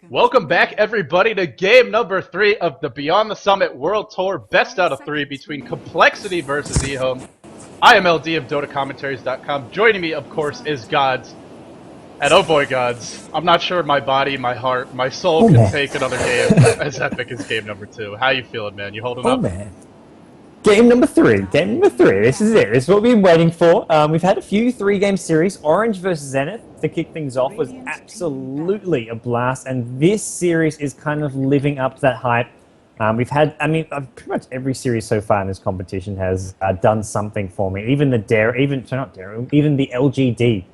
Welcome back, everybody, to game number 3 of the Beyond the Summit World Tour Best Out of 3 between Complexity versus EHOME. I am LD of dotacommentaries.com. Joining me, of course, is godz. And oh boy, godz, I'm not sure my body, my heart, my soul can take another game as epic as game number 2. How you feeling, man? You holding up? Man. Game number 3. This is it. This is what we've been waiting for. We've had a few 3-game series. Orange versus Zenith to kick things off was absolutely a blast, and this series is kind of living up to that hype. We've had, pretty much every series so far in this competition has done something for me. Even the even the LGD,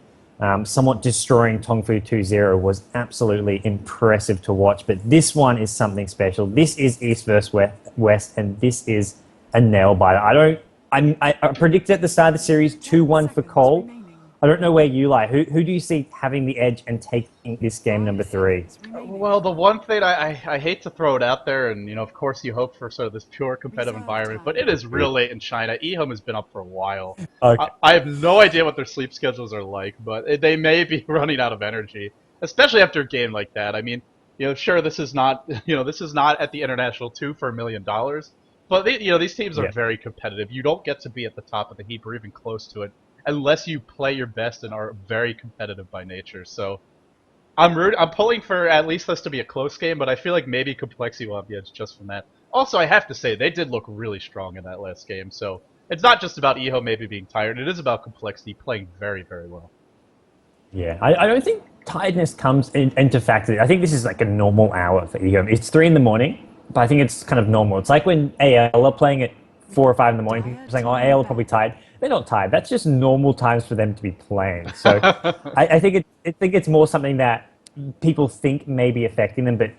somewhat destroying Tongfu 2-0 was absolutely impressive to watch. But this one is something special. This is East versus West, and this is a nail biter. I predicted at the start of the series 2-1 for coL. I don't know where you lie. Who do you see having the edge and taking this game number 3? Well, the one thing I hate to throw it out there, and of course you hope for sort of this pure competitive environment, but it is real late in China. EHOME has been up for a while. Okay. I have no idea what their sleep schedules are like, but they may be running out of energy, especially after a game like that. I mean, sure, this is not at the International 2 for $1 million. But these teams are very competitive. You don't get to be at the top of the heap or even close to it unless you play your best and are very competitive by nature. So I'm pulling for at least this to be a close game, but I feel like maybe Complexity will have the edge just from that. Also, I have to say, they did look really strong in that last game, so it's not just about EHOME maybe being tired. It is about Complexity playing very, very well. Yeah, I don't think tiredness comes into factor. I think this is like a normal hour for EHOME. It's 3 in the morning. But I think it's kind of normal. It's like when AL are playing at 4 or 5 in the morning, people are saying, oh, AL are probably tired. They're not tired. That's just normal times for them to be playing. So I think it's more something that people think may be affecting them, but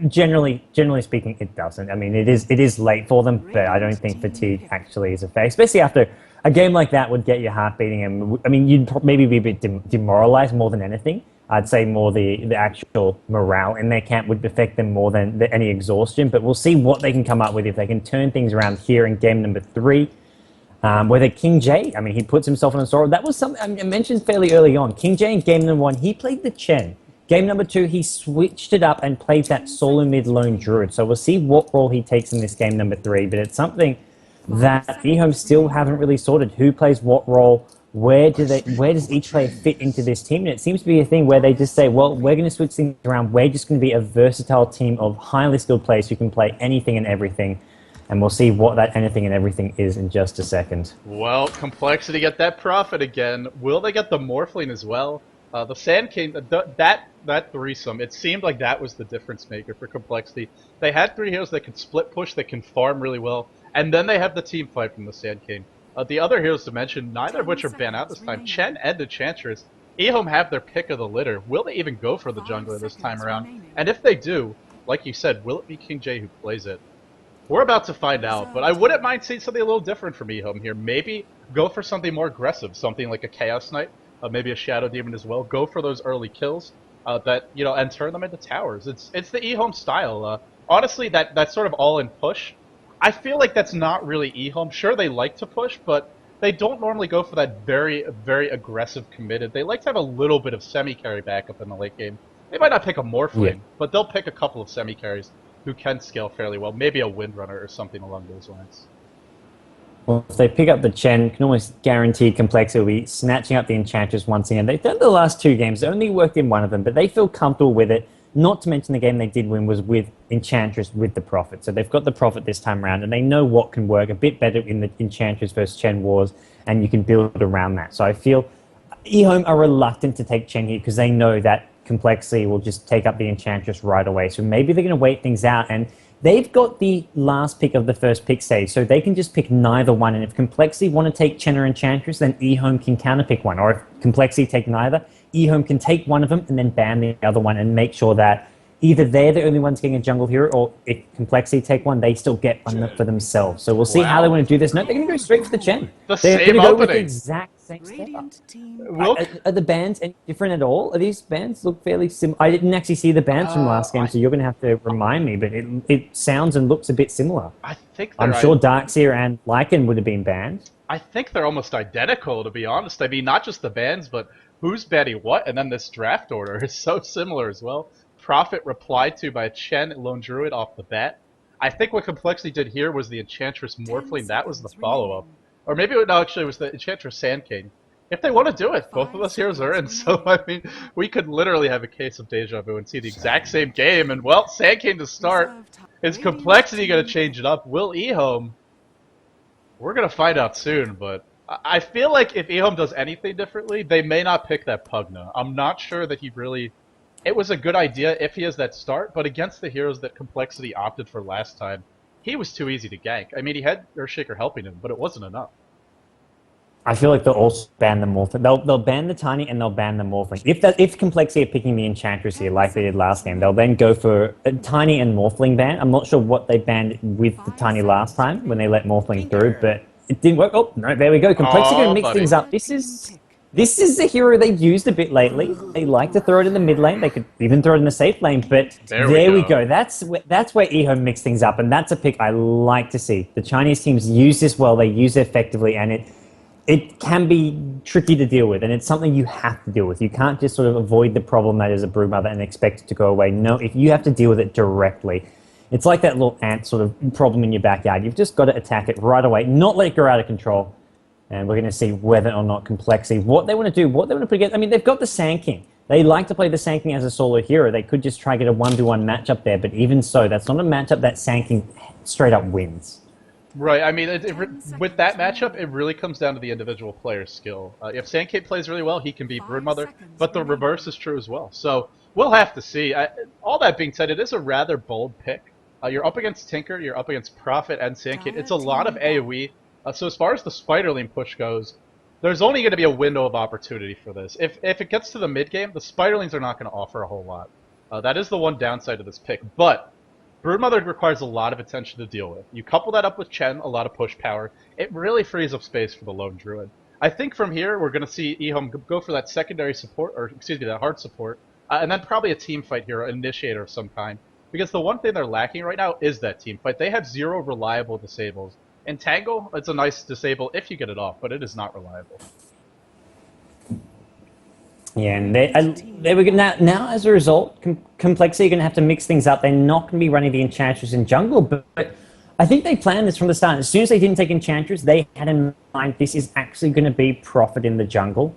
generally speaking, it doesn't. I mean, it is late for them, but I don't think fatigue actually is a factor, especially after a game like that would get your heart beating. And I mean, you'd maybe be a bit demoralized more than anything. I'd say more the actual morale in their camp would affect them more than any exhaustion. But we'll see what they can come up with if they can turn things around here in game number 3. Whether kingj, I mean, he puts himself on a sword. That was something I mentioned fairly early on. kingj in game number 1, he played the Chen. Game number 2, he switched it up and played that solo mid lone druid. So we'll see what role he takes in this game number 3. But it's something that EHOME still haven't really sorted. Who plays what role? Where does each player fit into this team? And it seems to be a thing where they just say, well, we're going to switch things around. We're just going to be a versatile team of highly skilled players who can play anything and everything. And we'll see what that anything and everything is in just a second. Well, Complexity get that profit again. Will they get the Morphling as well? The Sand King, that threesome, it seemed like that was the difference maker for Complexity. They had 3 heroes that could split push, that can farm really well. And then they have the team fight from the Sand King. The other heroes to mention, neither of which are banned out this time. Chen and Enchantress. EHOME have their pick of the litter. Will they even go for the jungler this time around? And if they do, like you said, will it be kingj who plays it? We're about to find out, but I wouldn't mind seeing something a little different from EHOME here. Maybe go for something more aggressive, something like a Chaos Knight, maybe a Shadow Demon as well. Go for those early kills and turn them into towers. It's the EHOME style. Honestly, that sort of all-in push, I feel like that's not really EHOME. Sure, they like to push, but they don't normally go for that very, very aggressive committed. They like to have a little bit of semi-carry backup in the late game. They might not pick a Morphling, but they'll pick a couple of semi-carries who can scale fairly well. Maybe a Windrunner or something along those lines. Well, if they pick up the Chen, you can almost guarantee Complexity will be snatching up the Enchantress once again. They've done the last 2 games. They only worked in one of them, but they feel comfortable with it. Not to mention the game they did win was with Enchantress with the Prophet. So they've got the Prophet this time around, and they know what can work a bit better in the Enchantress versus Chen wars, and you can build around that. So I feel EHOME are reluctant to take Chen here because they know that Complexity will just take up the Enchantress right away. So maybe they're going to wait things out, and they've got the last pick of the first pick stage, so they can just pick neither one. And if Complexity want to take Chen or Enchantress, then EHOME can counterpick one. Or if Complexity take neither, EHOME can take one of them and then ban the other one and make sure that either they're the only ones getting a jungle hero, or if Complexity take one, they still get one for themselves. So we'll see how they want to do this. No, they're going to go straight for the Chen. They're going to go with the exact same setup. Are the bands any different at all? Are these bands look fairly similar? I didn't actually see the bands from last game, so you're going to have to remind me, but it sounds and looks a bit similar. I'm sure Darkseer and Lycan would have been banned. I think they're almost identical, to be honest. I mean, not just the bands, but who's banning what, and then this draft order is so similar as well. Prophet replied to by a Chen Lone Druid off the bat. I think what Complexity did here was the Enchantress Morphling. That was the follow-up. Or maybe it was the Enchantress Sand King. If they want to do it, both of us heroes are in. So, I mean, we could literally have a case of deja vu and see the exact same game. And, well, Sand King to start. Is Complexity going to change it up? Will EHOME? We're going to find out soon, but I feel like if EHOME does anything differently, they may not pick that Pugna. I'm not sure that he really... It was a good idea if he has that start, but against the heroes that Complexity opted for last time, he was too easy to gank. I mean, he had Earthshaker helping him, but it wasn't enough. I feel like they'll also ban the Morphling. They'll ban the Tiny and they'll ban the Morphling. If Complexity are picking the Enchantress here, like they did last game, they'll then go for a Tiny and Morphling ban. I'm not sure what they banned with the Tiny last time when they let Morphling through, but it didn't work. Oh, no, there we go. Complexity going to mix things up. This is a hero they've used a bit lately. They like to throw it in the mid lane. They could even throw it in the safe lane, but there we go. That's where EHOME mix things up, and that's a pick I like to see. The Chinese teams use this well. They use it effectively, and it can be tricky to deal with, and it's something you have to deal with. You can't just sort of avoid the problem that is a Broodmother and expect it to go away. No, if you have to deal with it directly. It's like that little ant sort of problem in your backyard. You've just got to attack it right away, not let it go out of control. And we're going to see whether or not Complexity, what they want to do, what they want to put together. I mean, they've got the Sand King. They like to play the Sand King as a solo hero. They could just try to get a 1v1 matchup there, but even so, that's not a matchup that Sand King straight up wins. Right, I mean, with that matchup, it really comes down to the individual player's skill. If Sand King plays really well, he can beat Broodmother, but the reverse is true as well. So we'll have to see. All that being said, it is a rather bold pick. You're up against Tinker, you're up against Prophet and Sand King. It's a lot of AoE. So as far as the Spiderling push goes, there's only going to be a window of opportunity for this. If it gets to the mid game, the Spiderlings are not going to offer a whole lot. That is the one downside of this pick, but Broodmother requires a lot of attention to deal with. You couple that up with Chen, a lot of push power, it really frees up space for the Lone Druid. I think from here, we're going to see EHOME go for that secondary support, or excuse me, that hard support, and then probably a team fight hero, initiator of some kind. Because the one thing they're lacking right now is that team fight. They have 0 reliable disables. Entangle, it's a nice disable if you get it off, but it is not reliable. Yeah, and they were now as a result, Complexity are going to have to mix things up. They're not going to be running the Enchantress in jungle, but I think they planned this from the start. As soon as they didn't take Enchantress, they had in mind this is actually going to be Prophet in the jungle,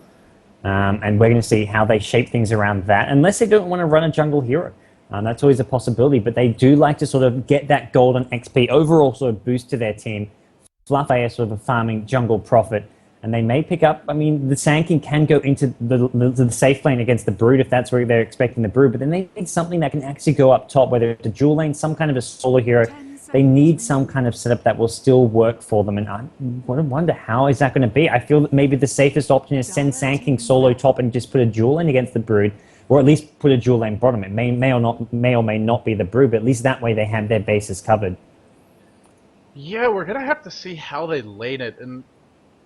and we're going to see how they shape things around that, unless they don't want to run a jungle hero. That's always a possibility, but they do like to sort of get that golden XP overall sort of boost to their team. Fluff AS sort of a farming jungle Prophet, and they may pick up, I mean, the Sand King can go into the safe lane against the Brood if that's where they're expecting the Brood, but then they need something that can actually go up top, whether it's a dual lane, some kind of a solo hero. They need some kind of setup that will still work for them, and I wonder how is that going to be. I feel that maybe the safest option is send Sand King solo top and just put a dual lane against the Brood, or at least put a dual lane bottom. It may or may not be the Brood, but at least that way they have their bases covered. Yeah, we're going to have to see how they lane it, and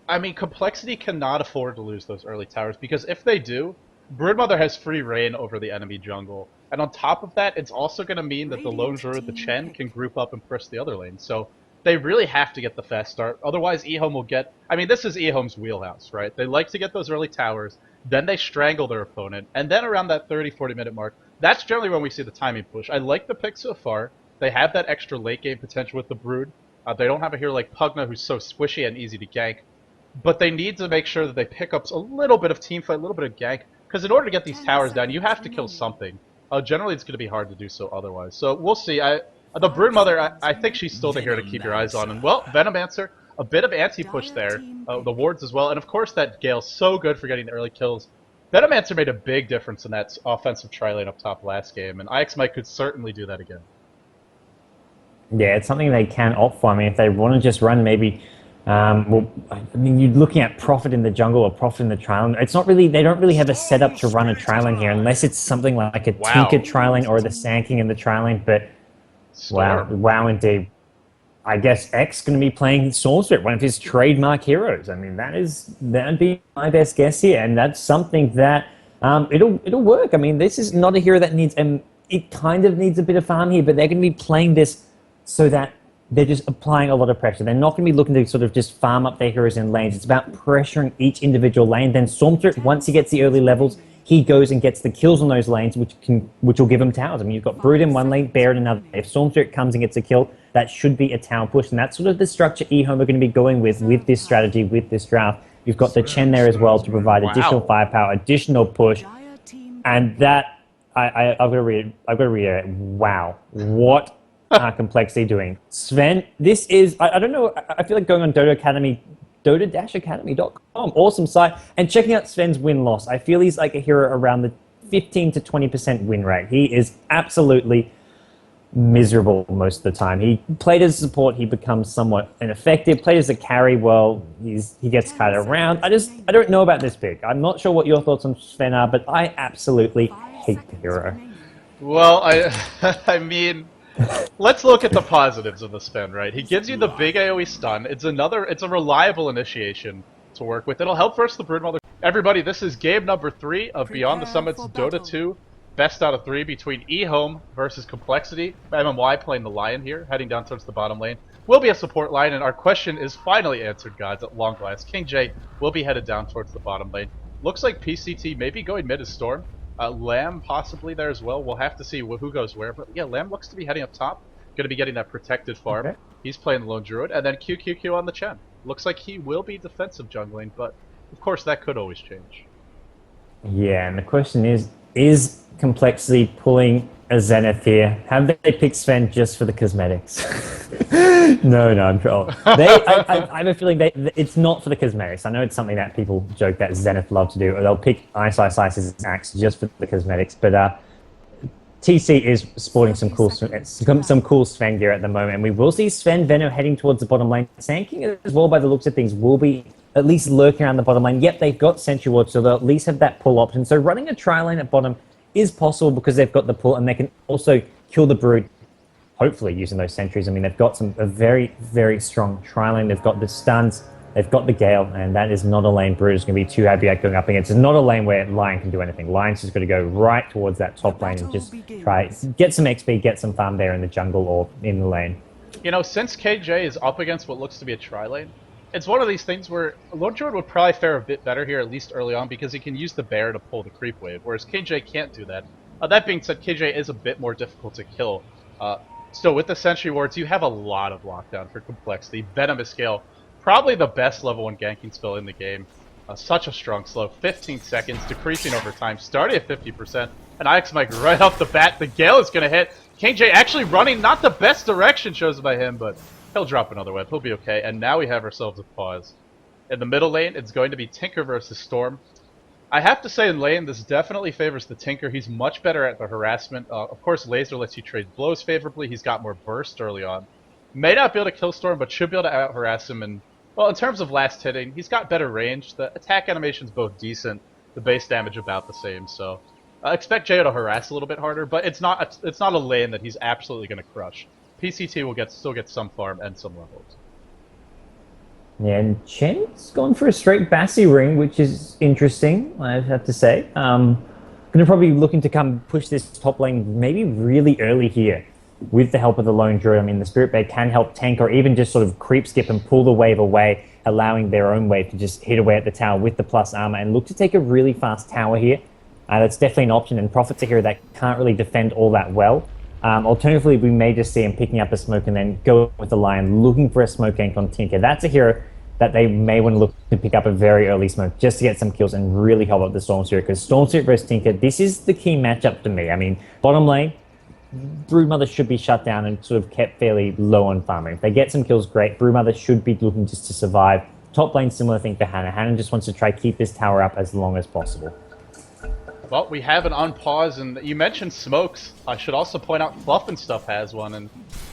I mean, Complexity cannot afford to lose those early towers, because if they do, Broodmother has free reign over the enemy jungle. And on top of that, it's also going to mean that the Lone Druid, the Chen, can group up and press the other lane. So they really have to get the fast start. Otherwise, EHOME will get... I mean, this is EHOME's wheelhouse, right? They like to get those early towers, then they strangle their opponent, and then around that 30-40 minute mark, that's generally when we see the timing push. I like the pick so far. They have that extra late game potential with the Brood. They don't have a hero like Pugna who's so squishy and easy to gank. But they need to make sure that they pick up a little bit of teamfight, a little bit of gank, because in order to get these towers down, you have to kill something. Generally, it's going to be hard to do so otherwise. So we'll see. The Broodmother, I think she's still the hero to keep your eyes on. And, well, Venomancer, a bit of anti-push there. The wards as well. And, of course, that Gale, so good for getting the early kills. Venomancer made a big difference in that offensive tri-lane up top last game, and IXMite could certainly do that again. Yeah, it's something they can opt for. I mean, if they want to just run maybe... well, I mean, you're looking at Prophet in the jungle or Prophet in the tri-lane. It's not really, they don't really have a setup to run a tri-lane here, unless it's something like a Tinker tri-lane or the Sand King in the tri-lane, but wow indeed. I guess X going to be playing Sorcerer, one of his trademark heroes. I mean, that'd be my best guess here, and that's something that it'll work. I mean, this is not a hero that needs, it kind of needs a bit of farm here, but they're going to be playing this so that they're just applying a lot of pressure. They're not going to be looking to sort of just farm up their heroes in lanes. It's about pressuring each individual lane. Then Stormtrip, once he gets the early levels, he goes and gets the kills on those lanes, which will give him towers. I mean, you've got Brood in one lane, Bear in another. If Storm Spirit comes and gets a kill, that should be a tower push, and that's sort of the structure EHOME are going to be going with this strategy, with this draft. You've got the Chen there as well to provide additional firepower, additional push, and that I've got to read it. Wow, what are Complexity doing? Sven, this is I don't know. I feel like going on Dota Academy, dota-academy.com, awesome site, and checking out Sven's win-loss. I feel he's like a hero around the 15 to 20% win rate. He is absolutely miserable most of the time. He played as a support, he becomes somewhat ineffective. Played as a carry, well, he gets cut around. I don't know about this pick. I'm not sure what your thoughts on Sven are, but I absolutely hate the hero. Well, I mean, let's look at the positives of the Sven, right? He gives you the big AoE stun. It's a reliable initiation to work with. It'll help versus the Broodmother. Everybody, this is game number 3 of Beyond the Summits Dota 2. Best out of 3 between EHOME versus Complexity. MMY playing the Lion here, heading down towards the bottom lane. Will be a support line, and our question is finally answered, guys, at long last. kingj will be headed down towards the bottom lane. Looks like PCT may be going mid as Storm. Lamb possibly there as well. We'll have to see who goes where. But yeah, Lamb looks to be heading up top. Going to be getting that protected farm. Okay. He's playing the Lone Druid. And then QQQ on the Chen. Looks like he will be defensive jungling, but of course that could always change. Yeah, and the question is Complexity pulling a Zenith here? Have they picked Sven just for the cosmetics? No, I'm sure. I have a feeling it's not for the cosmetics. I know it's something that people joke that Zenith love to do, or they'll pick Ice as Axe just for the cosmetics. But TC is sporting some cool Sven gear at the moment, and we will see Sven Venom heading towards the bottom lane. Sand King as well, by the looks of things, will be at least lurking around the bottom lane. Yep, they've got Sentry Ward, so they'll at least have that pull option. So running a tri-lane at bottom is possible because they've got the pull, and they can also kill the Brood, hopefully using those sentries. I mean, they've got a very, very strong tri-lane. They've got the stuns, they've got the Gale, and that is not a lane Brood is going to be too happy at going up against. It's not a lane where Lion can do anything. Lion's just going to go right towards that top lane and just try get some XP, get some farm there in the jungle or in the lane. You know, since KJ is up against what looks to be a tri-lane, it's one of these things where Lord Druid would probably fare a bit better here, at least early on, because he can use the bear to pull the creep wave, whereas KJ can't do that. That being said, KJ is a bit more difficult to kill. Still, with the Sentry Wards, you have a lot of lockdown for Complexity. Venomous Gale, probably the best level 1 ganking spell in the game. Such a strong slow, 15 seconds, decreasing over time, starting at 50%. And IX Mike right off the bat, the Gale is going to hit. KJ actually running, not the best direction chosen by him, but he'll drop another web. He'll be okay. And now we have ourselves a pause. In the middle lane, it's going to be Tinker versus Storm. I have to say in lane, this definitely favors the Tinker. He's much better at the harassment. Of course, Laser lets you trade blows favorably. He's got more burst early on. May not be able to kill Storm, but should be able to out-harass him. And, well, in terms of last hitting, he's got better range. The attack animation's both decent. The base damage about the same. So I expect Jo to harass a little bit harder, but it's not a lane that he's absolutely going to crush. PCT will still get some farm and some levels. Yeah, and Chen's gone for a straight Bassi ring, which is interesting, I have to say. Going to probably be looking to come push this top lane maybe really early here with the help of the Lone Druid. I mean, the Spirit Bear can help tank or even just sort of creep skip and pull the wave away, allowing their own wave to just hit away at the tower with the plus armor and look to take a really fast tower here. That's definitely an option, and Prophet's a hero that can't really defend all that well. Alternatively, we may just see him picking up a smoke and then go with the Lion, looking for a smoke gank on Tinker. That's a hero that they may want to look to pick up a very early smoke just to get some kills and really help out the Storm Spirit, because Storm Spirit versus Tinker, this is the key matchup to me. I mean, bottom lane, Broodmother should be shut down and sort of kept fairly low on farming. If they get some kills, great. Broodmother should be looking just to survive. Top lane, similar thing for Hannah. Hannah just wants to try keep this tower up as long as possible. Well, we have an unpause, and you mentioned smokes. I should also point out Fluff and Stuff has one, and,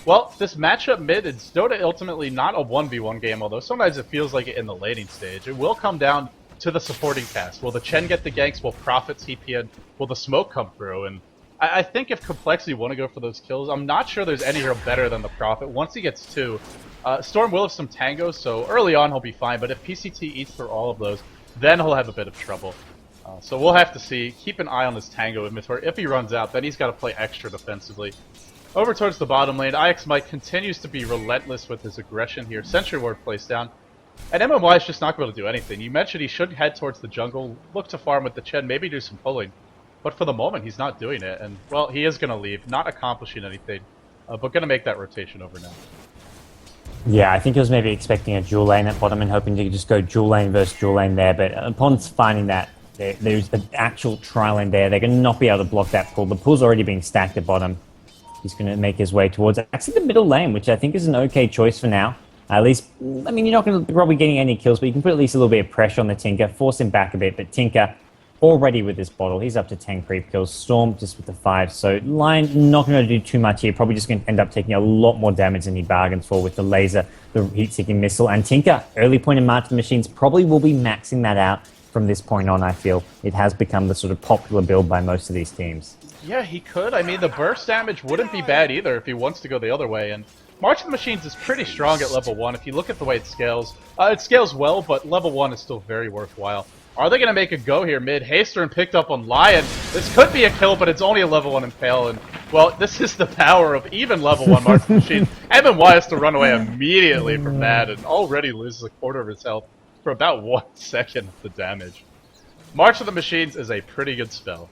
well, this matchup mid, it's Dota ultimately not a 1v1 game, although sometimes it feels like it in the laning stage. It will come down to the supporting cast. Will the Chen get the ganks? Will Prophet TP in? Will the smoke come through? And I think if Complexity want to go for those kills, I'm not sure there's any hero better than the Prophet. Once he gets 2, Storm will have some tangos, so early on he'll be fine, but if PCT eats through all of those, then he'll have a bit of trouble. So we'll have to see. Keep an eye on this Tango inventory. If he runs out, then he's got to play extra defensively. Over towards the bottom lane, IX Mike continues to be relentless with his aggression here. Sentry Ward placed down. And MMY is just not going to do anything. You mentioned he should head towards the jungle, look to farm with the Chen, maybe do some pulling. But for the moment, he's not doing it. And, well, he is going to leave, not accomplishing anything, but going to make that rotation over now. Yeah, I think he was maybe expecting a dual lane at bottom and hoping to just go dual lane versus dual lane there. But upon finding that there's an actual tri lane there, they're going to not be able to block that pull. The pull's already being stacked at bottom. He's going to make his way towards actually the middle lane, which I think is an okay choice for now. At least, I mean, you're not going to be probably getting any kills, but you can put at least a little bit of pressure on the Tinker, force him back a bit. But Tinker, already with this bottle, he's up to 10 creep kills. Storm just with the 5. So Lion not going to do too much here. Probably just going to end up taking a lot more damage than he bargains for with the laser, the heat-seeking missile. And Tinker, early point in March of the Machines, probably will be maxing that out from this point on, I feel. It has become the sort of popular build by most of these teams. Yeah, he could. I mean, the burst damage wouldn't be bad either if he wants to go the other way. And March of the Machines is pretty strong at level 1. If you look at the way it scales well, but level 1 is still very worthwhile. Are they going to make a go here mid? Haystern picked up on Lion. This could be a kill, but it's only a level 1 Impale. And, well, this is the power of even level 1 March of the Machines. MMY has to run away immediately from that and already loses a quarter of his health for about 1 second of the damage. March of the Machines is a pretty good spell.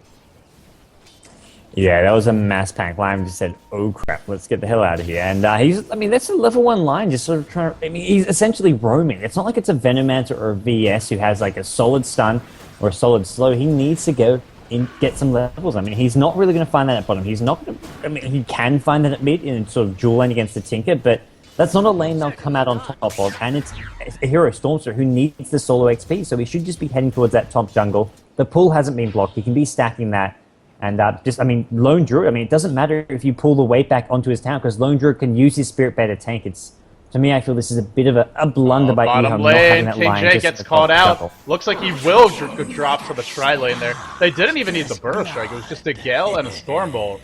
Yeah, that was a mass panic. Lion just said, oh crap, let's get the hell out of here. And I mean, that's a level 1 line, just sort of trying to, I mean, he's essentially roaming. It's not like it's a Venomancer or a VS who has like a solid stun or a solid slow. He needs to go and get some levels. I mean, he's not really going to find that at bottom. He's not going to, I mean, he can find that at mid in sort of dual lane against the Tinker, but that's not a lane they'll come out on top of. And it's a hero, Stormster, who needs the solo XP, so he should just be heading towards that top jungle. The pull hasn't been blocked. He can be stacking that. And I mean, Lone Druid, I mean, it doesn't matter if you pull the weight back onto his town, because Lone Druid can use his Spirit Bait to tank. To me, I feel this is a bit of a blunder by EHOME not having that line. kingj gets caught out. Looks like he will drop to the tri-lane there. They didn't even need the burst strike. It was just a Gale and a Stormbolt.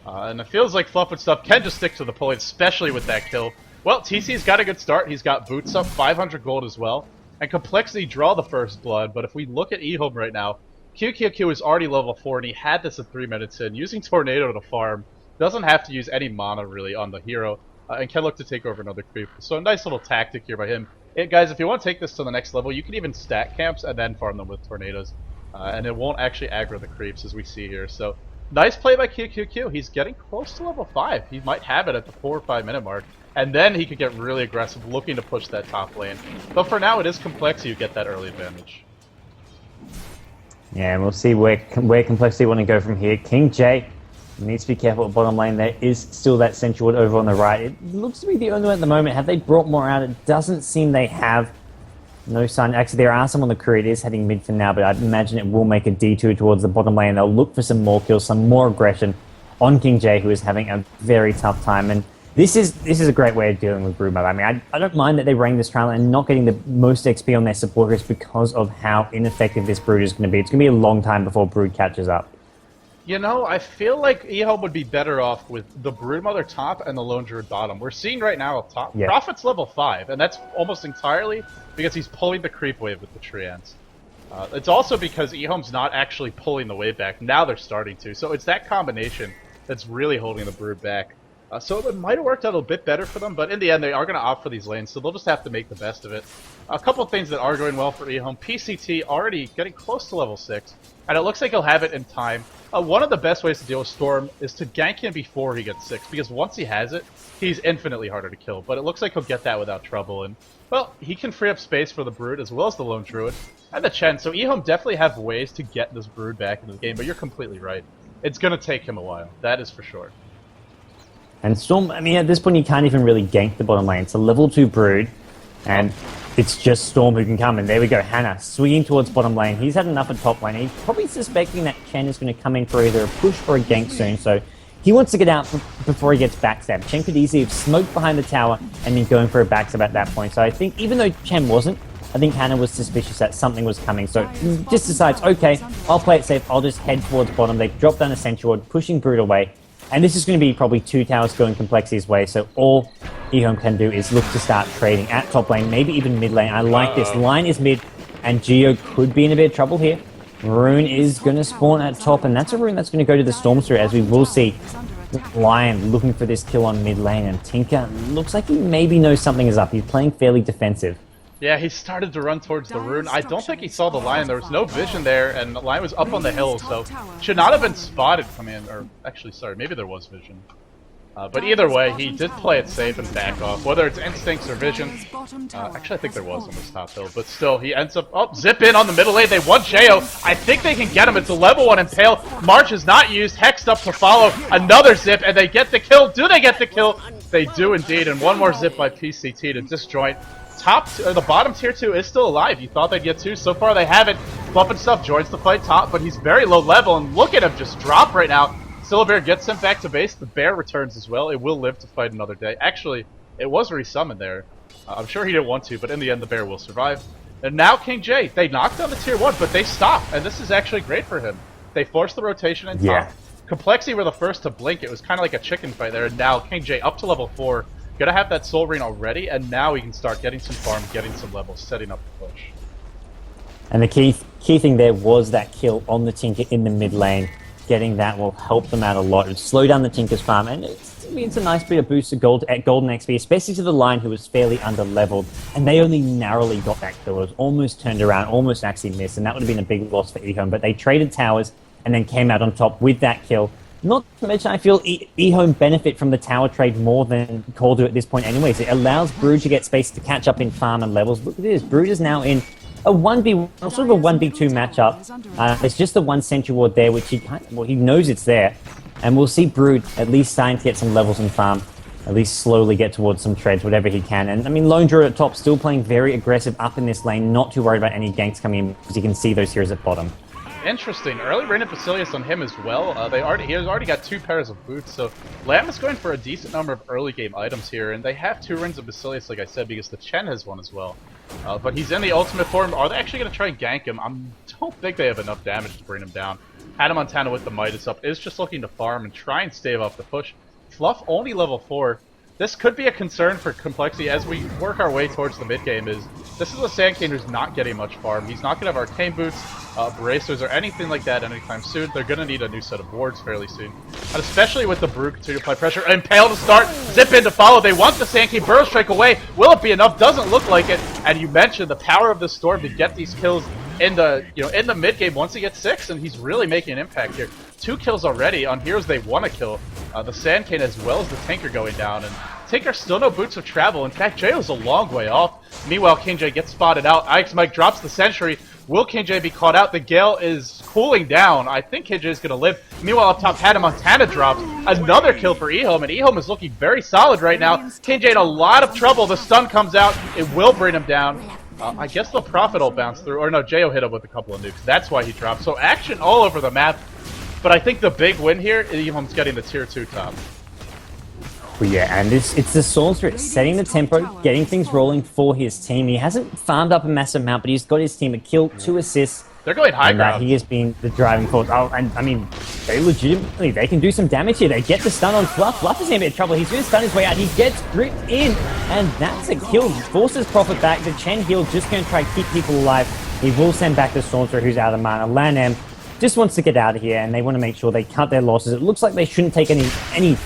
And it feels like Fluff and Stuff can just stick to the pull, especially with that kill. Well, TC's got a good start. He's got boots up, 500 gold as well. And Complexity draw the first blood, but if we look at EHOME right now, QQQ is already level 4, and he had this at 3 minutes in. Using Tornado to farm, doesn't have to use any mana, really, on the hero, and can look to take over another creep. So a nice little tactic here by him. Guys, if you want to take this to the next level, you can even stack camps and then farm them with Tornadoes. And it won't actually aggro the creeps, as we see here. So, nice play by QQQ. He's getting close to level 5. He might have it at the 4 or 5 minute mark. And then he could get really aggressive, looking to push that top lane. But for now, it is Complexity who get that early advantage. Yeah, and we'll see where Complexity want to go from here. kingj needs to be careful at bottom lane. There is still that Sentry Ward over on the right. It looks to be the only one at the moment. Have they brought more out? It doesn't seem they have. No sign. Actually, there are some on the crew. It is heading mid for now, but I'd imagine it will make a detour towards the bottom lane. They'll look for some more kills, some more aggression on kingj, who is having a very tough time. And this is a great way of dealing with Brood Mother. I mean, I don't mind that they rang this trial and not getting the most XP on their supporters because of how ineffective this Brood is going to be. It's going to be a long time before Brood catches up. You know, I feel like EHOME would be better off with the Broodmother top and the Lone Druid bottom. We're seeing right now up top, yeah. Prophet's level 5, and that's almost entirely because he's pulling the creep wave with the Treants. It's also because EHOME's not actually pulling the wave back. Now they're starting to. So it's that combination that's really holding the Brood back. So it might have worked out a bit better for them, but in the end they are going to opt for these lanes, so they'll just have to make the best of it. A couple of things that are going well for EHOME. PCT already getting close to level 6, and it looks like he'll have it in time. One of the best ways to deal with Storm is to gank him before he gets 6, because once he has it, he's infinitely harder to kill, but it looks like he'll get that without trouble, and, well, he can free up space for the Brood as well as the Lone Druid, and the Chen, so EHOME definitely have ways to get this Brood back into the game, but you're completely right. It's going to take him a while, that is for sure. And Storm, I mean, at this point, you can't even really gank the bottom lane. It's a level 2 Brood, and it's just Storm who can come. And there we go, Hannah swinging towards bottom lane. He's had enough at top lane. He's probably suspecting that Chen is going to come in for either a push or a gank soon. So he wants to get out before he gets backstabbed. Chen could easily have smoked behind the tower and been going for a backstab at that point. So I think even though Chen wasn't, I think Hannah was suspicious that something was coming. So he just decides, okay, I'll play it safe. I'll just head towards bottom. They drop down a Sentry Ward, pushing Brood away. And this is going to be probably 2 towers going Complexity's way, so all EHOME can do is look to start trading at top lane, maybe even mid lane. I like this. Line is mid, and Geo could be in a bit of trouble here. Rune is going to spawn at top, and that's a rune that's going to go to the Stormster, as we will see Lion looking for this kill on mid lane, and Tinker looks like he maybe knows something is up. He's playing fairly defensive. Yeah, he started to run towards the rune. I don't think he saw the lion. There was no vision there, and the lion was up on the hill, so should not have been spotted coming in. Or actually, sorry, maybe there was vision. But either way, he did play it safe and back off. Whether it's instincts or vision, actually I think there was on this top hill. But still, he ends up, oh, zip in on the middle lane. They want Jo. I think they can get him. It's a level 1 Impale. March is not used. Hexed up to follow. Another zip, and they get the kill. Do they get the kill? They do indeed, and one more zip by PCT to disjoint. The bottom tier 2 is still alive. You thought they'd get 2. So far they haven't. Fluff and Stuff joins the fight top, but he's very low level, and look at him just drop right now. Bear gets sent back to base. The bear returns as well. It will live to fight another day. Actually, it was resummoned there. I'm sure he didn't want to, but in the end, the bear will survive. And now kingj, they knocked down the tier 1, but they stop, and this is actually great for him. They forced the rotation in top. Yeah. Complexity were the first to blink. It was kind of like a chicken fight there, and now kingj up to level 4. Gonna have that soul ring already, and now he can start getting some farm, getting some levels, setting up the push. And the key thing there was that kill on the Tinker in the mid lane. Getting that will help them out a lot. It would slow down the Tinker's farm, and it's a nice bit of boost to golden XP, especially to the line who was fairly under-leveled, and they only narrowly got that kill. It was almost turned around, almost actually missed, and that would have been a big loss for EHOME, but they traded towers and then came out on top with that kill. Not to mention, I feel EHOME benefit from the tower trade more than coL do at this point anyways. It allows Brood to get space to catch up in farm and levels. Look at this, Brood is now in a 1v1, sort of a 1v2 matchup. There's just the one sentry ward there, which he knows it's there. And we'll see Brood at least starting to get some levels in farm, at least slowly get towards some trades, whatever he can. And I mean, Lone Druid at top, still playing very aggressive up in this lane, not too worried about any ganks coming in, because you can see those heroes at bottom. Interesting. Early Rain of Basilius on him as well. He has already got 2 pairs of boots, so Lamb is going for a decent number of early game items here, and they have 2 rings of Basilius, like I said, because the Chen has one as well. But he's in the ultimate form. Are they actually going to try and gank him? I don't think they have enough damage to bring him down. Hannah Montana with the Midas up is just looking to farm and try and stave off the push. Fluff only level 4. This could be a concern for Complexity as we work our way towards the mid game. This is a Sand King who's not getting much farm. He's not going to have Arcane Boots, Bracers, or anything like that anytime soon. They're going to need a new set of wards fairly soon. And especially with the Brew continue to apply pressure. Impale to start, zip in to follow. They want the Sand King, Burrow Strike away. Will it be enough? Doesn't look like it. And you mentioned the power of the Storm to get these kills in the mid game once he gets 6, and he's really making an impact here. 2 kills already on heroes they want to kill. The Sand King as well as the Tinker going down, and Tinker still no boots of travel. In fact, Jail's a long way off. Meanwhile, kingj gets spotted out. Ix Mike drops the sentry. Will kingj be caught out? The Gale is cooling down. I think kingj is going to live. Meanwhile, up top, Hannah Montana drops. Another kill for EHOME, and EHOME is looking very solid right now. kingj in a lot of trouble. The stun comes out. It will bring him down. I guess the Prophet will bounce through. Or no, Jo hit him with a couple of nukes. That's why he dropped. So action all over the map. But I think the big win here is EHOME's getting the tier 2 top. Well, yeah, and it's the Sorcerer setting the tempo, getting things rolling for his team. He hasn't farmed up a massive amount, but he's got his team a kill, 2 assists. They're going high ground. He has been the driving force. Oh, and I mean, they can do some damage here. They get the stun on Fluff. Fluff is in a bit of trouble. He's going to stun his way out. He gets gripped in, and that's a kill. Forces Prophet back. The Chen heal just going to try to keep people alive. He will send back the Sorcerer, who's out of mana. Lan M just wants to get out of here, and they want to make sure they cut their losses. It looks like they shouldn't take any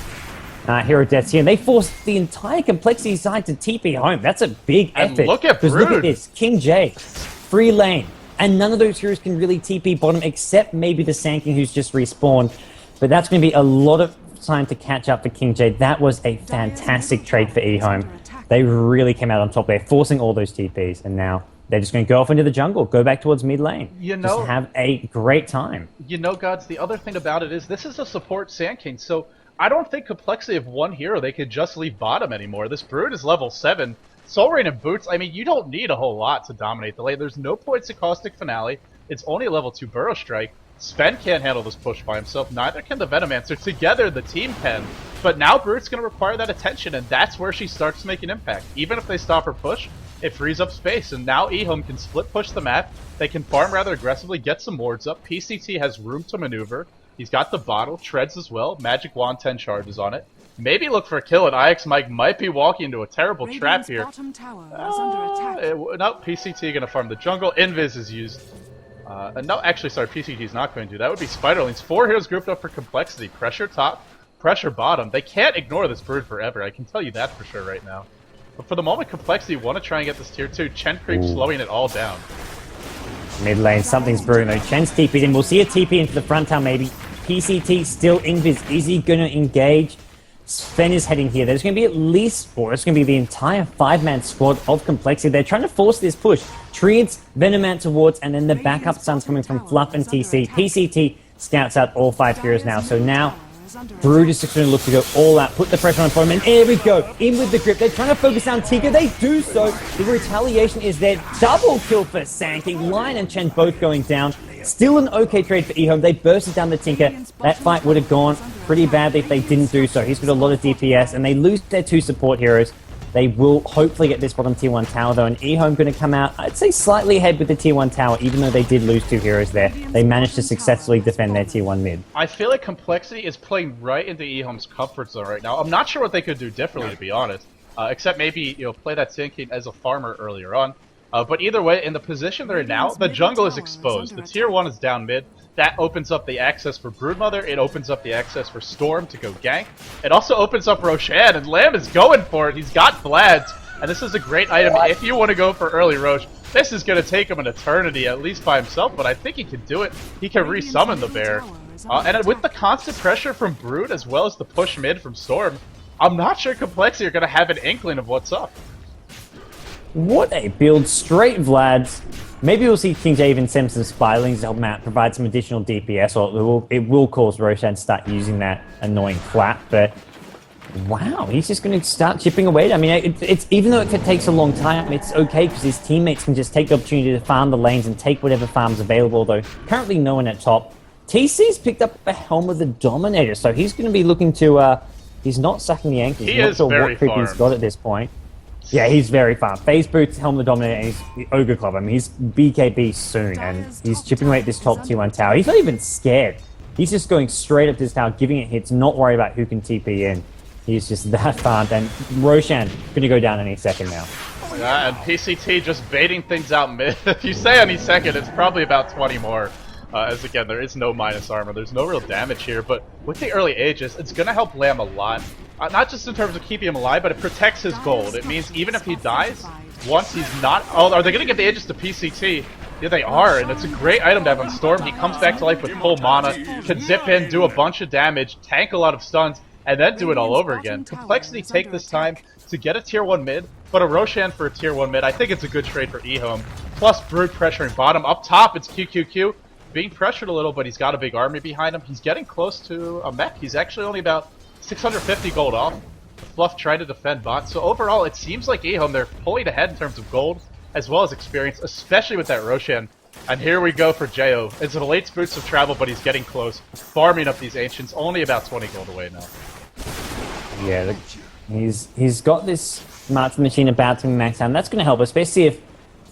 hero deaths here, and they forced the entire Complexity side to TP home. That's a big effort. Look at Brood. Look at this. kingj, free lane, and none of those heroes can really TP bottom, except maybe the Sand King who's just respawned. But that's going to be a lot of time to catch up for kingj. That was a fantastic trade for EHOME. They really came out on top there, forcing all those TPs, and now they're just going to go off into the jungle, go back towards mid lane. Just have a great time. Godz, the other thing about it is this is a support Sand King, so I don't think Complexity of one hero they could just leave bottom anymore. This Brood is level 7. Soul Rain and Boots, I mean, you don't need a whole lot to dominate the lane. There's no points to Caustic Finale. It's only a level 2 Burrow Strike. Sven can't handle this push by himself. Neither can the Venomancer. Together, the team can. But now Brood's going to require that attention, and that's where she starts to make an impact. Even if they stop her push, it frees up space, and now EHOME can split push the map. They can farm rather aggressively, get some wards up. PCT has room to maneuver. He's got the bottle, treads as well, magic wand, 10 charges on it. Maybe look for a kill, and Ix Mike might be walking into a terrible trap here. No, PCT going to farm the jungle. Invis is used. No, actually, sorry, PCT is not going to do. That would be Spiderlings. 4 heroes grouped up for Complexity. Pressure top, pressure bottom. They can't ignore this Brood forever. I can tell you that for sure right now. But for the moment, Complexity want to try and get this tier 2. Chen Creep slowing it all down. Mid lane, something's brewing though. Chen's TP'd in. We'll see a TP into the front tower maybe. PCT still invis. Is he going to engage? Sven is heading here. There's going to be at least 4. It's going to be the entire 5-man squad of Complexity. They're trying to force this push. Treants, Venomant towards, and then the backup stuns coming from Fluff and TC. PCT scouts out all 5 heroes now. So now, Brood is just going to look to go all out, put the pressure on him, and there we go. In with the grip. They're trying to focus down Tika. They do so. The retaliation is there. Double kill for Sandking. Lion and Chen both going down. Still an okay trade for EHOME. They bursted down the Tinker. That fight would have gone pretty badly if they didn't do so. He's got a lot of DPS, and they lose their 2 support heroes. They will hopefully get this bottom tier 1 tower, though, and EHOME going to come out, I'd say, slightly ahead with the tier 1 tower, even though they did lose 2 heroes there. They managed to successfully defend their tier 1 mid. I feel like Complexity is playing right into EHOME's comfort zone right now. I'm not sure what they could do differently, to be honest, except maybe play that Sandking as a farmer earlier on. But either way, in the position they're in now, the jungle is exposed. The tier 1 is down mid. That opens up the access for Broodmother. It opens up the access for Storm to go gank. It also opens up Roshan, and Lamb is going for it. He's got Vlad's, and this is a great item if you want to go for early Rosh. This is going to take him an eternity, at least by himself, but I think he can do it. He can resummon the bear. And with the constant pressure from Brood, as well as the push mid from Storm, I'm not sure Complexity are going to have an inkling of what's up. What a build. Straight Vlad's. Maybe we'll see kingj even send some Spylings to help him out, provide some additional DPS, or it will cause Roshan to start using that annoying flap, but wow, he's just going to start chipping away. I mean, it's even though it takes a long time, it's okay because his teammates can just take the opportunity to farm the lanes and take whatever farm's available, though currently no one at top. TC's picked up a Helm of the Dominator, so he's going to be looking to, he's not sucking the ankles. He is not sure very what creep he's got at this point. Yeah, he's very far. Phase Boots, Helm of the Dominator, and he's Ogre Club. I mean, he's BKB soon, and he's chipping away at this top tier 1 tower. He's not even scared. He's just going straight up to this tower, giving it hits, not worried about who can TP in. He's just that far. And Roshan going to go down any second now. Yeah, and PCT just baiting things out mid. If you say any second, it's probably about 20 more. As again, there is no minus armor. There's no real damage here, but with the early Aegis, it's going to help Lamb a lot. Not just in terms of keeping him alive, but it protects his gold. It means even if he dies, once he's not... Oh, are they going to get the Aegis to PCT? Yeah, they are, and it's a great item to have on Storm. He comes back to life with full mana, can zip in, do a bunch of damage, tank a lot of stuns, and then do it all over again. Complexity take this time to get a tier 1 mid, but a Roshan for a tier 1 mid, I think it's a good trade for EHOME. Plus Brood pressuring bottom. Up top, it's QQQ. Being pressured a little, but he's got a big army behind him. He's getting close to a mech. He's actually only about 650 gold off. Fluff trying to defend bot. So overall, it seems like EHOME, they're pulling ahead in terms of gold, as well as experience, especially with that Roshan. And here we go for Jo. It's a late Boots of Travel, but he's getting close. Farming up these Ancients, only about 20 gold away now. Yeah, look, he's got this Martin machine about to max out. That's going to help, especially if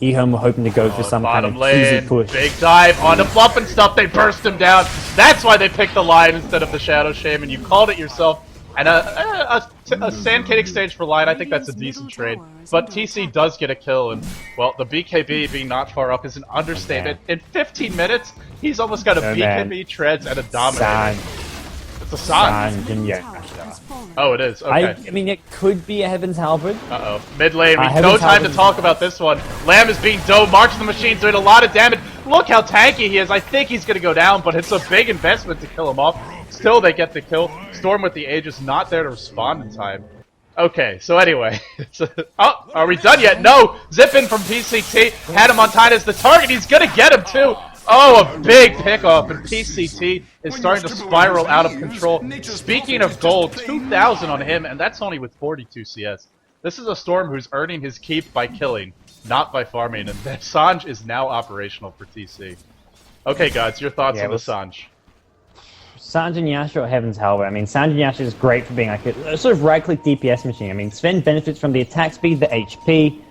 EHOME were hoping to go for some kind of easy push. Big dive on the Fluff and stuff. They burst him down. That's why they picked the Lion instead of the Shadow Shaman. You called it yourself. And a Sand King exchange for Lion, I think that's a decent trade. But TC does get a kill, and, well, the BKB being not far up is an understatement. In 15 minutes, he's almost got a BKB, Treads, and a Dominator. It's a Sanj. Oh, it is. Okay. I mean, it could be a Heaven's Halberd. Uh-oh. Mid lane. No time to talk about this one. Lamb is being dove. March of the Machine's doing a lot of damage. Look how tanky he is. I think he's going to go down, but it's a big investment to kill him off. Still, they get the kill. Storm with the Aegis not there to respond in time. Okay, so anyway. Oh, are we done yet? No! Zip in from PCT. Had him on tight as the target. He's going to get him, too. Oh, a big pickoff, and PCT is starting to spiral out of control. Speaking of gold, 2,000 on him, and that's only with 42 CS. This is a Storm who's earning his keep by killing, not by farming, and Sanj is now operational for TC. Okay, guys, your thoughts on the Sanj? Sanj and Yasha or Heaven's Halberd. I mean, Sanj and Yasha is great for being like a sort of right-click DPS machine. I mean, Sven benefits from the attack speed, the HP,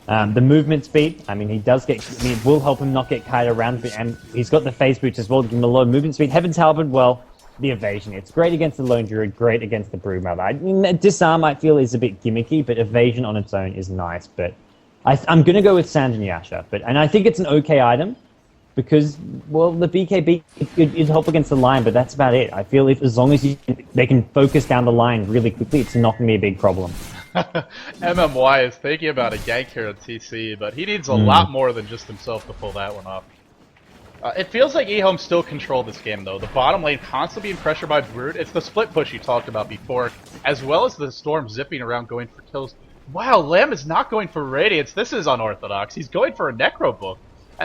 the movement speed. I mean, he does get. I mean, it will help him not get carried around, and he's got the phase boots as well to give him a lot of movement speed. Heaven's Halberd, well, the evasion. It's great against the Lone Druid, great against the Broodmother. I mean, Disarm, I feel, is a bit gimmicky, but evasion on its own is nice. But I'm going to go with Sanj and Yasha. And I think it's an okay item. Because, well, the BKB is help against the line, but that's about it. I feel as long as they can focus down the line really quickly, it's not going to be a big problem. MMY is thinking about a gank here at TC, but he needs a lot more than just himself to pull that one off. It feels like EHOME still control this game, though. The bottom lane constantly being pressured by Brood. It's the split push you talked about before, as well as the Storm zipping around going for kills. Wow, Lamb is not going for Radiance. This is unorthodox. He's going for a Necro Book.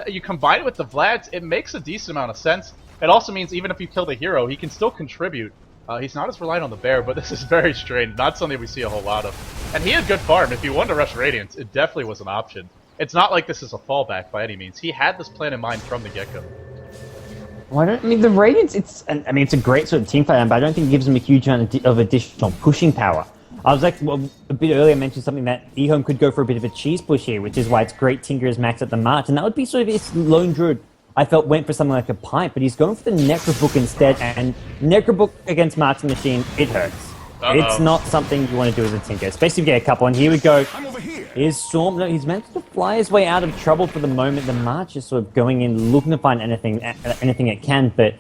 You combine it with the Vlads, it makes a decent amount of sense. It also means even if you kill the hero, he can still contribute. He's not as reliant on the bear, but this is very strange. Not something we see a whole lot of. And he had good farm. If you wanted to rush Radiance, it definitely was an option. It's not like this is a fallback by any means. He had this plan in mind from the get-go. Well, I mean, the Radiance, it's a great sort of team fight, but I don't think it gives him a huge amount of additional pushing power. I was like, well, a bit earlier I mentioned something that EHOME could go for a bit of a cheese push here, which is why it's great Tinker is max at the March, and that would be sort of his lone druid. I felt went for something like a pipe, but he's going for the Necrobook instead, and Necrobook against Marching Machine, it hurts. It's not something you want to do as a Tinker, especially if you get a couple, and here we go. Here's Storm. No, he's meant to fly his way out of trouble for the moment. The March is sort of going in, looking to find anything it can, but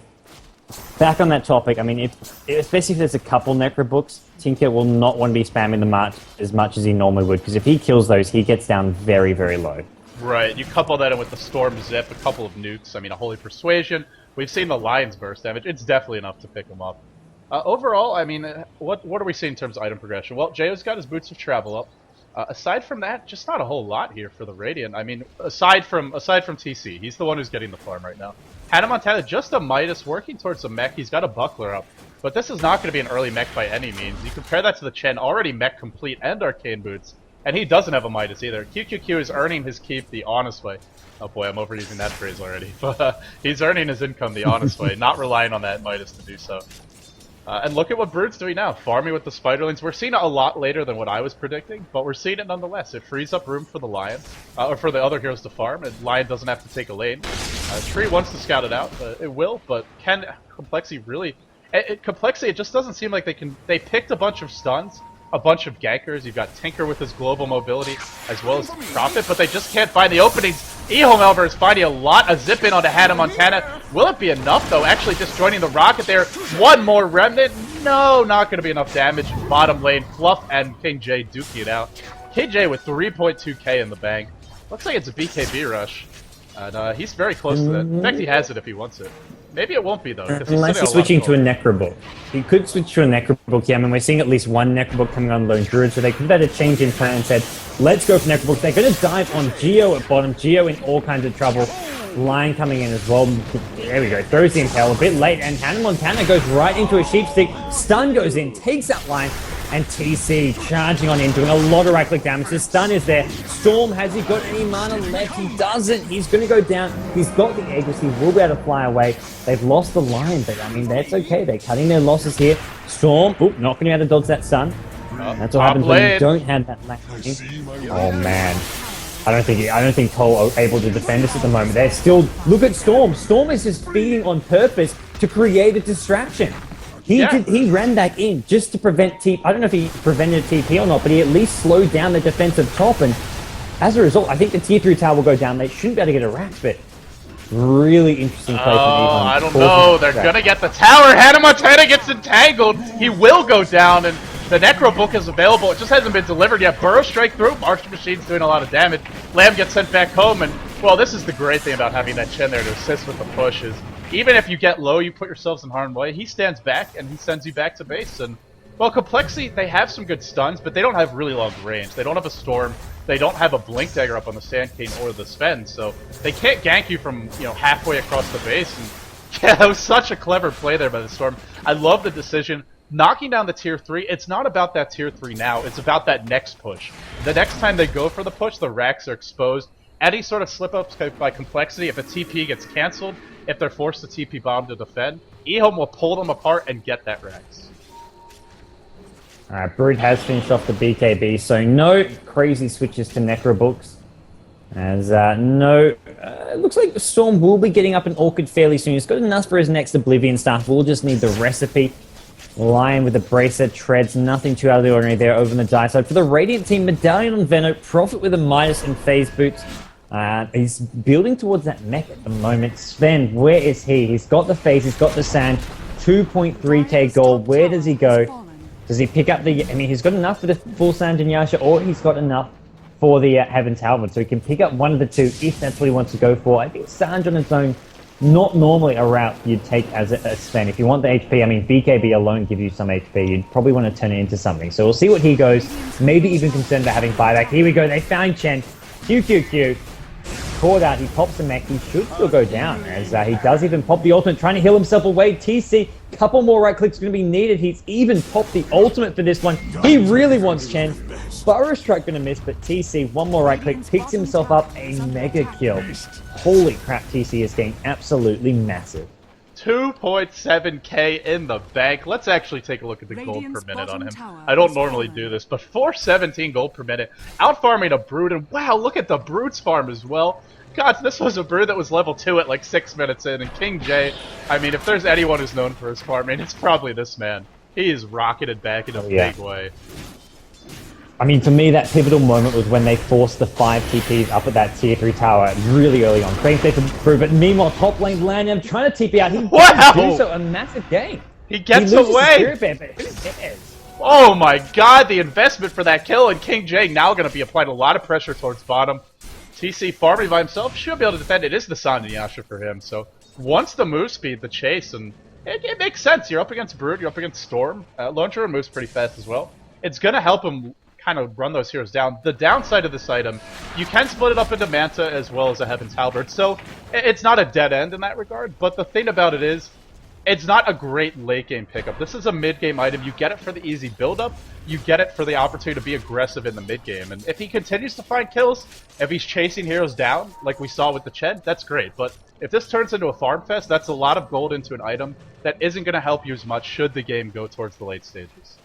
back on that topic, I mean, especially if there's a couple Necrobooks, Tinker will not want to be spamming the March as much as he normally would, because if he kills those, he gets down very, very low. Right, you couple that in with the Storm Zip, a couple of nukes, I mean, a Holy Persuasion. We've seen the Lion's Burst damage. It's definitely enough to pick him up. Overall, I mean, what are we seeing in terms of item progression? Well, Jayo's got his Boots of Travel up. Aside from that, just not a whole lot here for the Radiant. I mean, aside from TC, he's the one who's getting the farm right now. Hannah Montana, just a Midas working towards a mech. He's got a Buckler up. But this is not going to be an early mech by any means. You compare that to the Chen, already mech complete and Arcane Boots. And he doesn't have a Midas either. QQQ is earning his keep the honest way. Oh boy, I'm overusing that phrase already. But he's earning his income the honest way, not relying on that Midas to do so. And look at what Brood's doing now, farming with the Spiderlings. We're seeing it a lot later than what I was predicting, but we're seeing it nonetheless. It frees up room for the Lion, or for the other heroes to farm, and Lion doesn't have to take a lane. Tree wants to scout it out, it will, but can Complexity really... Complexity, it just doesn't seem like they picked a bunch of stuns, a bunch of gankers. You've got Tinker with his global mobility, as well as Prophet, but they just can't find the openings. EHOME, however, is finding a lot of zip in onto Hannah Montana. Will it be enough, though? Actually, just joining the rocket there. One more remnant. No, not going to be enough damage. Bottom lane, Fluff and kingj duking it out. kingj with 3.2k in the bank. Looks like it's a BKB rush. And he's very close to that. In fact, he has it if he wants it. Maybe it won't be, though. Unless he's switching to a Necrobook. He could switch to a Necrobook, yeah. I mean, we're seeing at least one Necrobook coming on Lone Druid, so they could have had a change in plan and said, let's go for Necrobook. They're going to dive on Geo at bottom. Geo in all kinds of trouble. Lion coming in as well. There we go. Throws the Impale a bit late, and Hannah Montana goes right into a Sheepstick. Stun goes in, takes that Lion, and TC charging on in, doing a lot of right-click damage. The stun is there. Storm, has he got any mana left? He doesn't. He's going to go down. He's got the Aegis. He will be able to fly away. They've lost the Lion, but I mean, that's okay. They're cutting their losses here. Storm, not going to be able to dodge that stun. That's what happens when you don't have that last. Oh man, I don't think coL are able to defend us at the moment. They're still. Look at Storm. Storm is just feeding on purpose to create a distraction. He ran back in just to prevent TP. I don't know if he prevented a TP or not, but he at least slowed down the defensive top. And as a result, I think the tier 3 tower will go down. They shouldn't be able to get a rack, but really interesting play from EHOME. I don't know. They're going to get the tower. Hannah Montana gets entangled. He will go down, and the Necrobook is available. It just hasn't been delivered yet. Burrow strike through. Marching Machine's doing a lot of damage. Lamb gets sent back home, and, well, this is the great thing about having that Chen there to assist with the push is even if you get low, you put yourselves in harm's way. He stands back, and he sends you back to base. And, well, Complexity, they have some good stuns, but they don't have really long range. They don't have a Storm. They don't have a Blink Dagger up on the Sand King or the Sven, so they can't gank you from, halfway across the base. And, yeah, that was such a clever play there by the Storm. I love the decision. Knocking down the tier 3, it's not about that tier 3 now. It's about that next push. The next time they go for the push, the racks are exposed. Any sort of slip-ups by Complexity, if a TP gets cancelled, if they're forced to TP bomb to defend, EHOME will pull them apart and get that Rex. Alright, Brood has finished off the BKB, so no crazy switches to Necrobooks. As, it looks like Storm will be getting up an Orchid fairly soon. He's got enough for his next Oblivion Staff. We'll just need the recipe. Lion with the Bracer, Treads, nothing too out of the ordinary there over on the die side. For the Radiant team, Medallion on Veno, Prophet with a Midas and Phase Boots. He's building towards that mech at the moment. Sven, where is he? He's got the Phase, he's got the Sand. 2.3k gold. Where does he go? Does he pick up the... I mean, he's got enough for the full Sanj and Yasha, or he's got enough for the Heaven's Halberd, so he can pick up one of the two if that's what he wants to go for. I think Sanj on its own, not normally a route you'd take as a Sven. If you want the HP, I mean, BKB alone gives you some HP. You'd probably want to turn it into something. So we'll see what he goes. Maybe even concerned about having buyback. Here we go. They found Chen. QQQ. Caught out. He pops the mech. He should still go down as he does even pop the ultimate, trying to heal himself away. TC, couple more right clicks going to be needed. He's even popped the ultimate for this one. He really wants Chen. Burrow Strike going to miss, but TC, one more right click, picks himself up a mega kill. Holy crap, TC is getting absolutely massive. 2.7k in the bank. Let's actually take a look at the gold per minute on him. I don't normally do this, but 417 gold per minute. Out farming a brood, and wow, look at the brood's farm as well. God, this was a brood that was level 2 at like 6 minutes in, and kingj, I mean, if there's anyone who's known for his farming, it's probably this man. He is rocketed back in a big way. I mean, for me, that pivotal moment was when they forced the 5 TPs up at that tier 3 tower really early on. Great day to prove it. Meanwhile, top lane Lanyam trying to TP out. He do so a massive game. He gets away! Bear, but who cares? Oh my god, the investment for that kill, and kingj now going to be applying a lot of pressure towards bottom. TC farming by himself should be able to defend. It is the San and Yasha for him, so once the move speed, the chase, and it makes sense. You're up against Brood, you're up against Storm. Launcher moves pretty fast as well. It's going to help him kind of run those heroes down. The downside of this item, you can split it up into Manta as well as a Heaven's Halberd, so it's not a dead end in that regard, but the thing about it is, it's not a great late game pickup. This is a mid game item. You get it for the easy build up, you get it for the opportunity to be aggressive in the mid game, and if he continues to find kills, if he's chasing heroes down, like we saw with the Chen, that's great, but if this turns into a farm fest, that's a lot of gold into an item that isn't going to help you as much should the game go towards the late stages.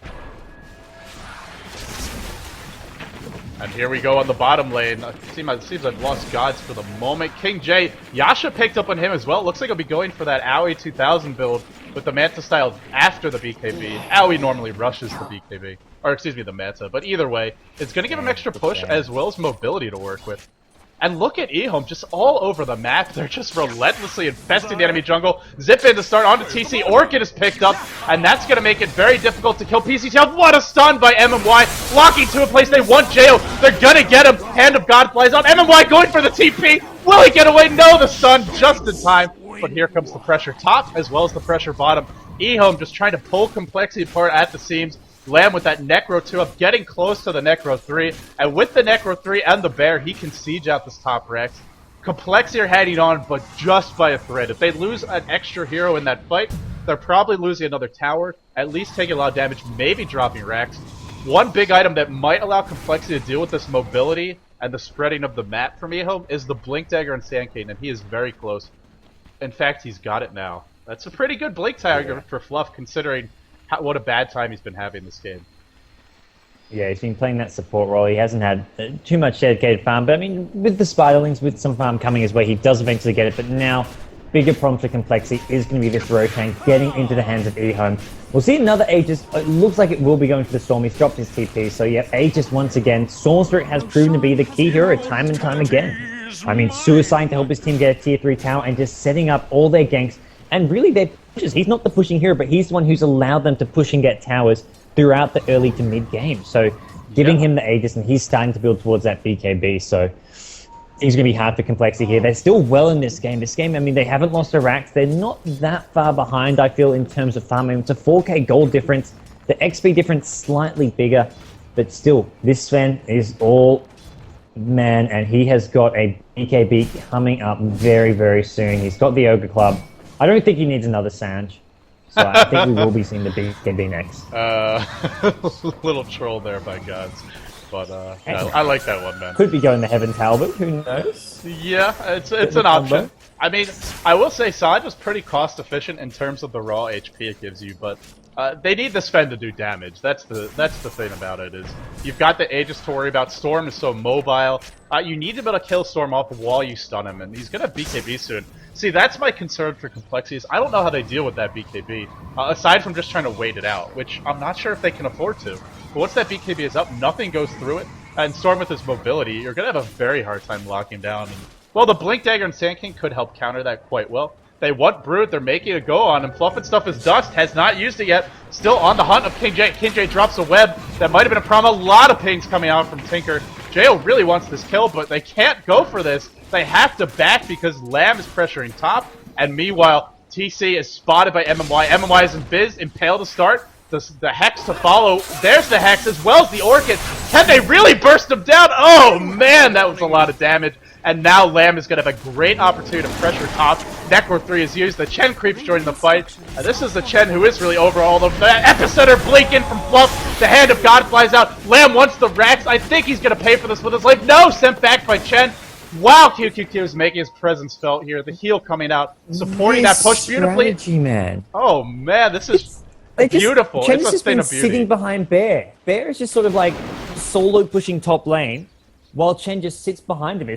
And here we go on the bottom lane. It seems I've lost godz for the moment. kingj, Yasha picked up on him as well. Looks like he'll be going for that Aoi 2000 build with the Manta style after the BKB. Aoi normally rushes the BKB. Or excuse me, the Manta. But either way, it's going to give him extra push as well as mobility to work with. And look at EHOME just all over the map. They're just relentlessly infesting the enemy jungle. Zip in to start onto TC. Orchid is picked up, and that's going to make it very difficult to kill PCTL. What a stun by MMY. Locking to a place they want Jo. They're going to get him. Hand of God flies on. MMY going for the TP. Will he get away? No, the stun just in time. But here comes the pressure top as well as the pressure bottom. EHOME just trying to pull complexity apart at the seams. Lamb with that Necro 2 up, getting close to the Necro 3, and with the Necro 3 and the Bear, he can siege out this top Rex. Complexity are heading on, but just by a thread. If they lose an extra hero in that fight, they're probably losing another tower, at least taking a lot of damage, maybe dropping Rex. One big item that might allow Complexity to deal with this mobility and the spreading of the map from EHOME is the Blink Dagger and Sand King, and he is very close. In fact, he's got it now. That's a pretty good Blink Dagger for Fluff, considering what a bad time he's been having this game. Yeah, he's been playing that support role. He hasn't had too much dedicated farm, but I mean, with the Spiderlings, with some farm coming his way, he does eventually get it, but now, bigger problem for Complexity is going to be this Rotan getting into the hands of EHOME. We'll see another Aegis. It looks like it will be going for the Storm. He's dropped his TP, so yeah, Aegis once again. Stormstrick has proven to be the key hero time and time again. I mean, Suicide to help his team get a tier 3 tower and just setting up all their ganks. And really, their pushes. He's not the pushing hero, but he's the one who's allowed them to push and get towers throughout the early to mid game. So giving him the Aegis, and he's starting to build towards that BKB. So it's going to be hard for Complexity here. They're still well in this game. This game, I mean, they haven't lost a rack. They're not that far behind, I feel, in terms of farming. It's a 4k gold difference. The XP difference slightly bigger, but still, this Sven is all man, and he has got a BKB coming up very, very soon. He's got the Ogre Club. I don't think he needs another Sanj, so I think we will be seeing the BKB next. Little troll there by godz, but I like that one, man. Could be going to Heaven's Halberd, who knows? Yeah, it's an option. I mean, I will say Sanj is pretty cost efficient in terms of the raw HP it gives you, but they need the Sven to do damage. That's the thing about it, is you've got the Aegis to worry about. Storm is so mobile. You need to be able to kill Storm off while you stun him, and he's gonna BKB soon. See, that's my concern for Complexity, is I don't know how they deal with that BKB, aside from just trying to wait it out, which I'm not sure if they can afford to. But once that BKB is up, nothing goes through it, and Storm with his mobility, you're gonna have a very hard time locking down. And, well, the Blink Dagger and Sand King could help counter that quite well. They want Brood. They're making a go on him. Fluff and Stuff is Dust. Has not used it yet. Still on the hunt of kingj. kingj drops a web. That might have been a problem. A lot of pings coming out from Tinker. Jo really wants this kill, but they can't go for this. They have to back because Lamb is pressuring top. And meanwhile, TC is spotted by MMY. MMY is in Biz. Impale to start. The Hex to follow. There's the Hex as well as the Orchid. Can they really burst him down? Oh man, that was a lot of damage. And now Lamb is going to have a great opportunity to pressure top. Necro 3 is used. The Chen creeps joining the fight. This is the Chen who is really over all the epicenter blink in from Fluff. The Hand of God flies out. Lamb wants the Rex. I think he's going to pay for this with his life. No, sent back by Chen. Wow, QQQ is making his presence felt here. The heal coming out, supporting that push beautifully. Strategy, man. Oh man, this is beautiful. Chen's it's a just thing been of beauty. sitting behind Bear. Bear is just sort of like solo pushing top lane, while Chen just sits behind him.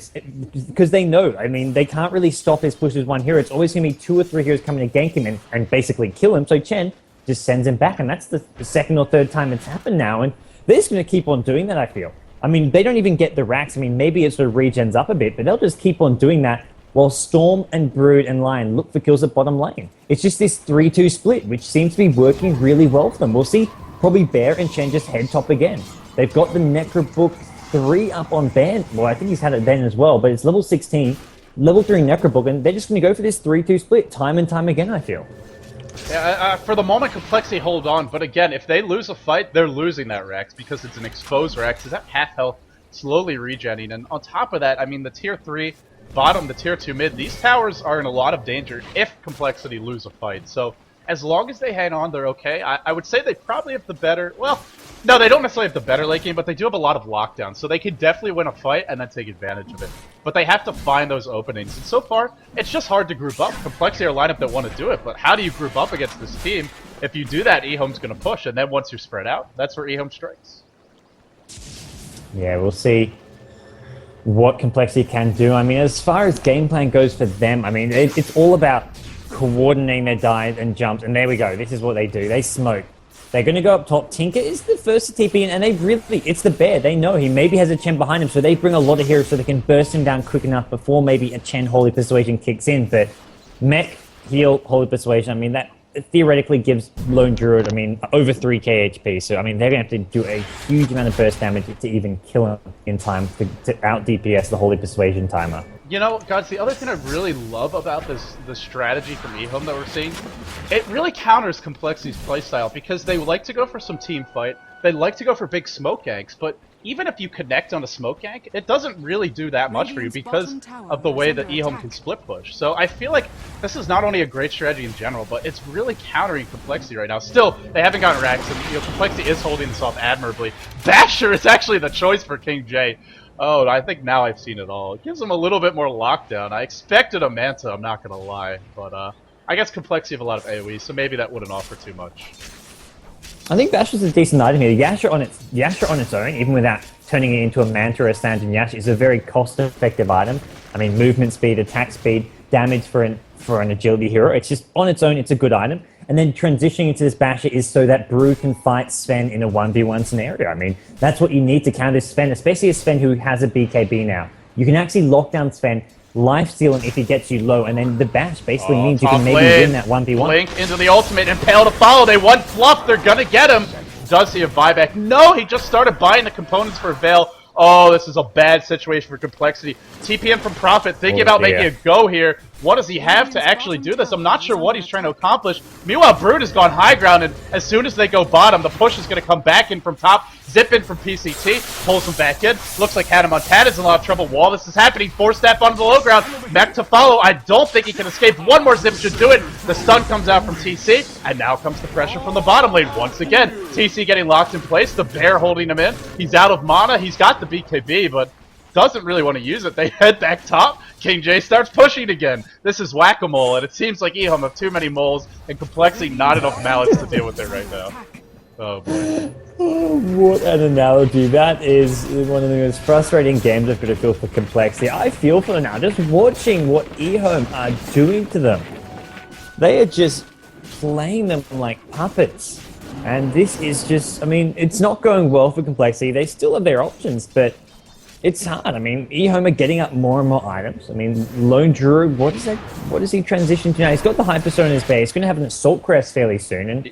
Because they know, I mean, they can't really stop his push with one hero. It's always going to be 2 or 3 heroes coming to gank him and basically kill him. So Chen just sends him back, and that's the second or third time it's happened now. And they're just going to keep on doing that, I feel. I mean, they don't even get the racks. I mean, maybe it sort of regens up a bit, but they'll just keep on doing that while Storm and Brood and Lion look for kills at bottom lane. It's just this 3-2 split, which seems to be working really well for them. We'll see probably Bear and Chen just head top again. They've got the Necro Book 3 up on ban. Well, I think he's had it then as well, but it's level 16, level 3 Necro Book, and they're just going to go for this 3-2 split time and time again, I feel. Yeah, for the moment, Complexity hold on, but again, if they lose a fight, they're losing that Rex because it's an exposed Rex. Is that half health, slowly regenning, and on top of that, I mean, the tier 3 bottom, the tier 2 mid, these towers are in a lot of danger if Complexity lose a fight. So as long as they hang on, they're okay. I would say they probably have the better, well, no, they don't necessarily have the better late game, but they do have a lot of lockdown, so they can definitely win a fight and then take advantage of it. But they have to find those openings, and so far, it's just hard to group up. Complexity are a lineup that want to do it, but how do you group up against this team? If you do that, EHOME's going to push, and then once you're spread out, that's where EHOME strikes. Yeah, we'll see what Complexity can do. I mean, as far as game plan goes for them, I mean, it's all about coordinating their dives and jumps, and there we go. This is what they do. They smoke. They're going to go up top. Tinker is the first to TP in, and they really, it's the Bear. They know he maybe has a Chen behind him, so they bring a lot of heroes so they can burst him down quick enough before maybe a Chen Holy Persuasion kicks in. But Mech, heal, Holy Persuasion, I mean, that theoretically gives Lone Druid, I mean, over 3k HP. So, I mean, they're going to have to do a huge amount of burst damage to even kill him in time to out DPS the Holy Persuasion timer. You know, guys, the other thing I really love about the strategy from EHOME that we're seeing, it really counters Complexity's playstyle because they like to go for some team fight, they like to go for big smoke ganks, but even if you connect on a smoke gank, it doesn't really do that much for you because of the way that EHOME can split push. So I feel like this is not only a great strategy in general, but it's really countering Complexity right now. Still, they haven't gotten racks, and Complexity is holding this off admirably. Basher is actually the choice for kingj. Oh, I think now I've seen it all. It gives him a little bit more lockdown. I expected a Manta, I'm not gonna lie, but I guess Complexity have a lot of AoE, so maybe that wouldn't offer too much. I think Basher's a decent item here. Yasha on its own, even without turning it into a Manta or a Stanton Yasha, is a very cost-effective item. I mean, movement speed, attack speed, damage for an agility hero. It's just, on its own, it's a good item. And then transitioning into this Basher is so that Brew can fight Sven in a 1v1 scenario. I mean, that's what you need to counter Sven, especially a Sven who has a BKB now. You can actually lock down Sven, lifesteal him if he gets you low, and then the Bash basically means you can maybe win that 1v1. Blink into the ultimate, Impale to follow. They want Fluff, they're gonna get him. Does he have buyback? No, he just started buying the components for Veil. Oh, this is a bad situation for Complexity. TPM from Prophet, thinking about making a go here. What does he have to actually do this? I'm not sure what he's trying to accomplish. Meanwhile, Brood has gone high ground, and as soon as they go bottom, the push is going to come back in from top. Zip in from PCT, pulls him back in. Looks like Hannah Montana's in a lot of trouble while this is happening. 4-step onto the low ground. Mech to follow. I don't think he can escape. One more zip should do it. The stun comes out from TC, and now comes the pressure from the bottom lane once again. TC getting locked in place. The Bear holding him in. He's out of mana. He's got the BKB, but doesn't really want to use it. They head back top. kingj starts pushing again. This is whack-a-mole, and it seems like EHOME have too many moles, and Complexity not enough mallets to deal with it right now. Oh boy. Oh, what an analogy. That is one of the most frustrating games I've got to feel for Complexity. I feel for them now, just watching what EHOME are doing to them. They are just playing them like puppets. And this is just, I mean, it's not going well for Complexity. They still have their options, but It's hard. I mean, EHOME are getting up more and more items. I mean, Lone Druid, what does he transition to now? He's got the Hyperstone in his base. He's going to have an Assault Crest fairly soon, and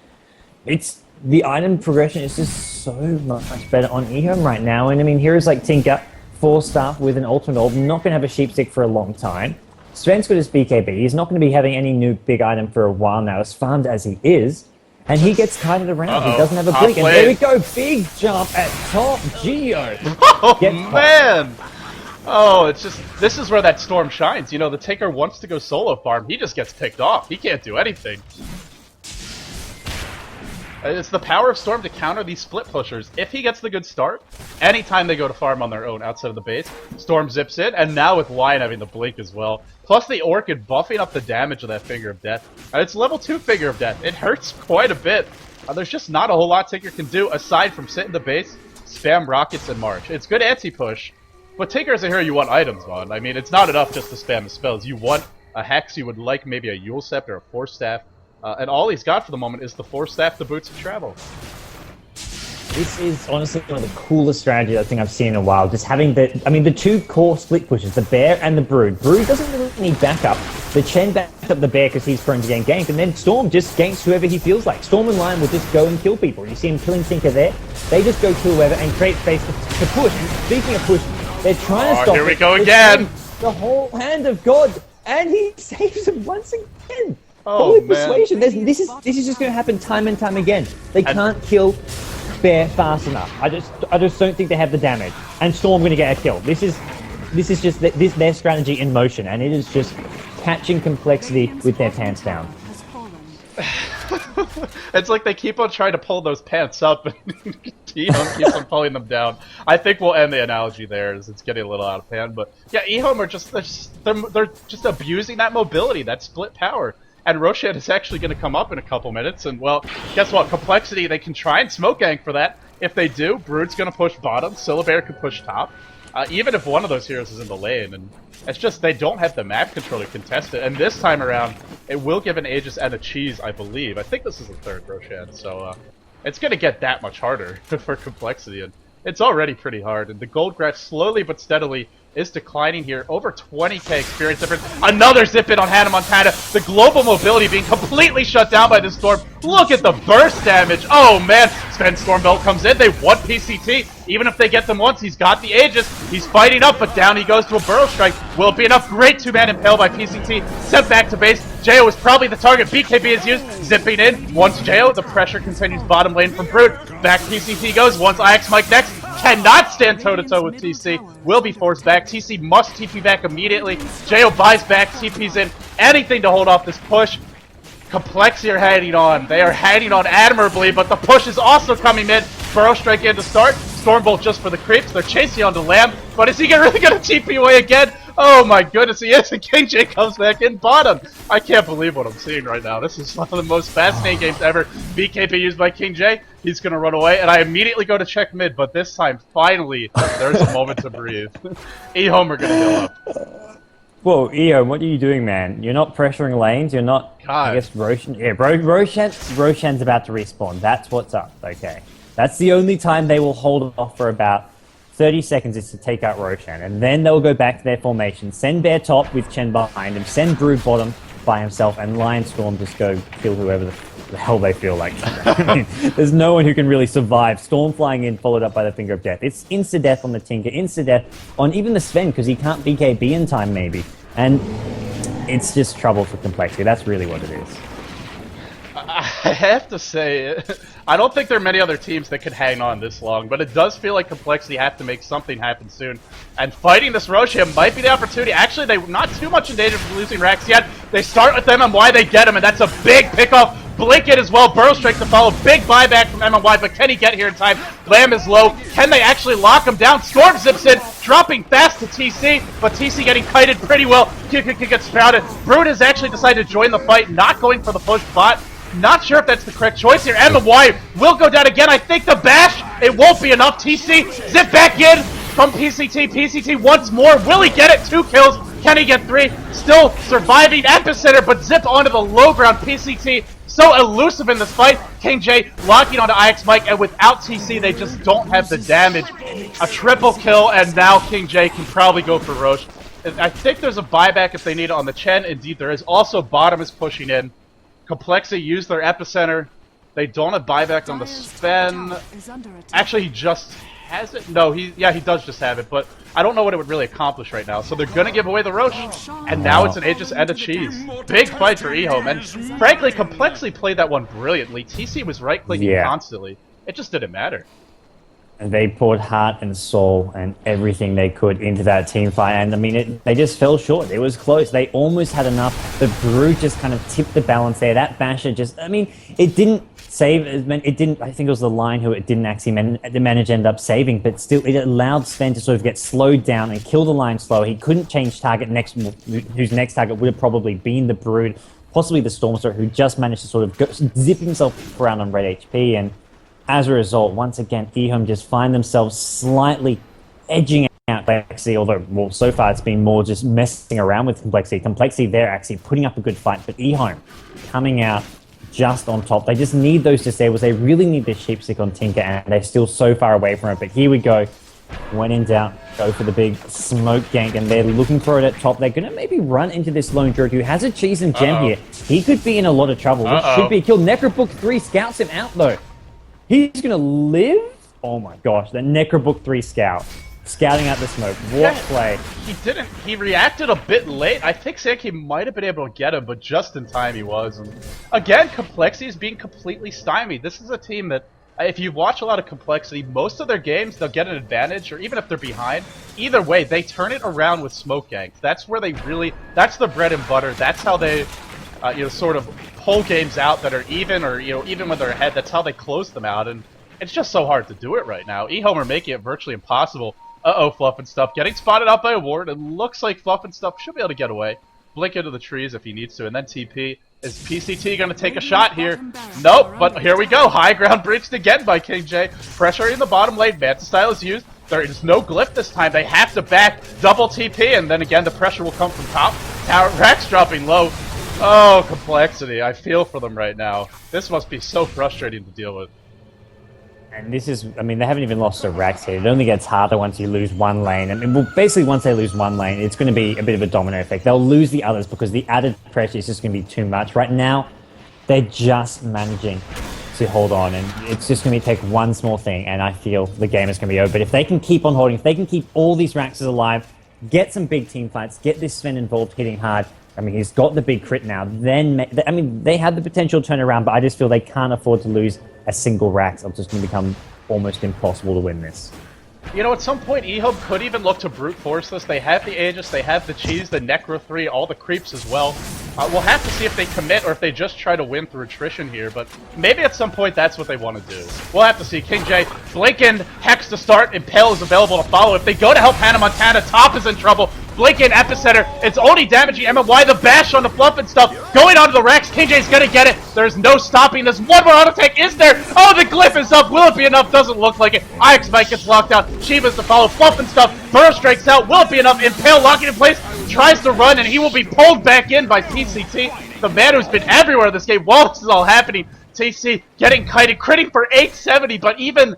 the item progression is just so much better on EHOME right now. And I mean, heroes like Tinker, 4-star with an Ultimate Orb, not going to have a Sheepstick for a long time. Sven's got his BKB. He's not going to be having any new big item for a while now, as farmed as he is. And he gets kited around. He doesn't have a blink. And there we go. Big jump at top. Geo. Oh, man. Oh, it's just... This is where that Storm shines. You know, the Tinker wants to go solo farm. He just gets picked off. He can't do anything. It's the power of Storm to counter these split pushers. If he gets the good start, anytime they go to farm on their own outside of the base, Storm zips in, and now with Lion having the blink as well. Plus the Orchid buffing up the damage of that Finger of Death. And it's level 2 Finger of Death. It hurts quite a bit. There's just not a whole lot Tinker can do aside from sit in the base, spam rockets, and march. It's good anti-push, but Tinker is a hero you want items on. I mean, it's not enough just to spam the spells. You want a Hex, you would like maybe a Yule Scepter or a Force Staff. And all he's got for the moment is the Force Staff, the Boots of Travel. This is honestly one of the coolest strategies I think I've seen in a while. Just having the two core split pushes, the Bear and the Brood. Brood doesn't really need backup. The Chen backs up the Bear because he's prone to getting ganked, and then Storm just ganks whoever he feels like. Storm and Lion will just go and kill people. You see him killing Tinker there. They just go kill whoever and create space to push. And speaking of push, they're trying to stop here we go again! The whole hand of God, and he saves him once again. Oh, Holy man. persuasion! This is just going to happen time and time again. They can't kill Bear fast enough. I just don't think they have the damage. And Storm going to get a kill. This is just their strategy in motion, and it is just catching Complexity with their pants down. It's like they keep on trying to pull those pants up, and EHOME keeps on pulling them down. I think we'll end the analogy there, as it's getting a little out of hand. But yeah, EHOME are they're just abusing that mobility, that split power. And Roshan is actually going to come up in a couple minutes, and well, guess what? Complexity, they can try and smoke gank for that. If they do, Brood's going to push bottom, Syllabear can push top. Even if one of those heroes is in the lane, and it's just they don't have the map control to contest it. And this time around, it will give an Aegis and a Cheese, I believe. I think this is the third Roshan, so it's going to get that much harder for Complexity, and it's already pretty hard. And the gold graph slowly but steadily is declining here. Over 20k experience difference. Another zip in on Hannah Montana. The global mobility being completely shut down by this Storm. Look at the burst damage. Oh man, Sven Stormbelt comes in. They want PCT. Even if they get them once, he's got the Aegis. He's fighting up, but down he goes to a Burrow Strike. Will it be enough? Great two-man impale by PCT. Sent back to base. Jo is probably the target. BKB is used. Zipping in. Once Jo, the pressure continues bottom lane from Brood. Back PCT goes. Once IX Mike next. Cannot stand toe-to-toe with TC. Will be forced back. TC must TP back immediately. Jo buys back. TP's in. Anything to hold off this push. Complexity are heading on. They are heading on admirably, but the push is also coming in. Burrow Strike in to start. Stormbolt just for the creeps. They're chasing onto Lamb, but is he really going to TP away again? Oh my goodness, he is, and kingj comes back in bottom. I can't believe what I'm seeing right now. This is one of the most fascinating games ever. BKB used by kingj. He's going to run away, and I immediately go to check mid, but this time, finally, there's a moment to breathe. EHOME are going to go up. Whoa, EHOME, what are you doing, man? You're not pressuring lanes, you're not... God. I guess Roshan... Yeah, Roshan's about to respawn. That's what's up, okay. That's the only time they will hold off for about 30 seconds is to take out Roshan. And then they'll go back to their formation, send Bear top with Chen behind him, send Brood bottom by himself, and Lion Storm just go kill whoever the hell they feel like. I mean, there's no one who can really survive. Storm flying in, followed up by the Finger of Death. It's insta-death on the Tinker, insta-death on even the Sven, because he can't BKB in time, maybe. And it's just trouble for Complexity. That's really what it is. I have to say, I don't think there are many other teams that could hang on this long, but it does feel like Complexity have to make something happen soon. And fighting this Roshan might be the opportunity. Actually, they're not too much in danger of losing Rax yet. They start with MMY, they get him, and that's a big pickoff. Blink it as well, Burrow Strike to follow. Big buyback from MMY, but can he get here in time? Lamb is low. Can they actually lock him down? Storm zips in, dropping fast to TC, but TC getting kited pretty well. Gets sprouted. Brood has actually decided to join the fight, not going for the push bot. Not sure if that's the correct choice here. MMY will go down again. I think the bash, it won't be enough. TC, zip back in from PCT. PCT once more. Will he get it? 2 kills. Can he get 3? Still surviving Epicenter, but zipped onto the low ground. PCT so elusive in this fight. kingj locking onto IX Mike, and without TC, they just don't have the damage. A triple kill, and now kingj can probably go for Roche. I think there's a buyback if they need it on the Chen. Indeed, there is. Also, bottom is pushing in. Complexity used their epicenter. They don't have buyback on the Sven. Actually, he just has it. No, he does just have it, but I don't know what it would really accomplish right now. So they're gonna give away the Roche, and now it's an Aegis and a Cheese. Big fight for EHOME, and frankly, Complexity played that one brilliantly. TC was right-clicking constantly. It just didn't matter. And they poured heart and soul and everything they could into that team fight, and I mean, they just fell short. It was close. They almost had enough. The Brood just kind of tipped the balance there. That Basher just, I mean, it didn't save. It didn't. I think it was the line who it didn't actually manage end up saving, but still, it allowed Sven to sort of get slowed down and kill the line slow. He couldn't change target next, whose next target would have probably been the Brood, possibly the Stormstar, who just managed to sort of zip himself around on red HP. And as a result, once again, EHOME just find themselves slightly edging out Complexity, although, well, so far it's been more just messing around with Complexity. Complexity, they're actually putting up a good fight, but EHOME coming out just on top. They just need those disables. They really need the sheepstick on Tinker, and they're still so far away from it. But here we go. When in doubt, go for the big smoke gank, and they're looking for it at top. They're going to maybe run into this lone druid who has a cheese and gem here. He could be in a lot of trouble. This should be a kill. Necrobook 3 scouts him out, though. He's going to live? Oh my gosh, the Necrobook 3 scout. Scouting out the smoke. What play? He didn't. He reacted a bit late. I think Sankey might have been able to get him, but just in time he was. And again, Complexity is being completely stymied. This is a team that, if you watch a lot of Complexity, most of their games, they'll get an advantage, or even if they're behind, either way, they turn it around with smoke ganks. That's where they really, that's their bread and butter. That's how they, sort of pull games out that are even, or, even when they're ahead, that's how they close them out. And it's just so hard to do it right now. EHOME are making it virtually impossible. Fluff and Stuff getting spotted out by a ward. It looks like Fluff and Stuff should be able to get away. Blink into the trees if he needs to, and then TP. Is PCT going to take a shot here? Nope, but here we go. High ground breached again by kingj. Pressure in the bottom lane. Manta style is used. There is no glyph this time. They have to back double TP, and then again the pressure will come from top. Tower Rex dropping low. Oh, Complexity. I feel for them right now. This must be so frustrating to deal with. And this is, I mean, they haven't even lost to Rax here. It only gets harder once you lose one lane. I mean, well, basically, once they lose one lane, it's going to be a bit of a domino effect. They'll lose the others because the added pressure is just going to be too much. Right now, they're just managing to hold on, and it's just going to take one small thing, and I feel the game is going to be over. But if they can keep on holding, if they can keep all these Raxes alive, get some big team fights, get this Sven involved hitting hard, I mean, he's got the big crit now. Then, I mean, they had the potential to turn around, but I just feel they can't afford to lose a single Rax. It's just going to become almost impossible to win this. At some point, EHOME could even look to brute force this. They have the Aegis, they have the Cheese, the Necro 3, all the creeps as well. We'll have to see if they commit or if they just try to win through attrition here, but maybe at some point that's what they want to do. We'll have to see. kingj, Blinken, Hex to start, Impale is available to follow. If they go to help Hannah Montana, top is in trouble. Blinken, Epicenter, it's only damaging MMY, the bash on the Fluff and Stuff, going onto the Rex, kingj's gonna get it, there's no stopping this, one more auto attack, is there? Oh, the glyph is up, will it be enough? Doesn't look like it. IX Mike gets locked out, Shiva's to follow, Fluff and Stuff, Burrow strikes out, will it be enough? Impale locking in place, tries to run, and he will be pulled back in by PCT, the man who's been everywhere this game while this is all happening. TC getting kited, critting for 870, but even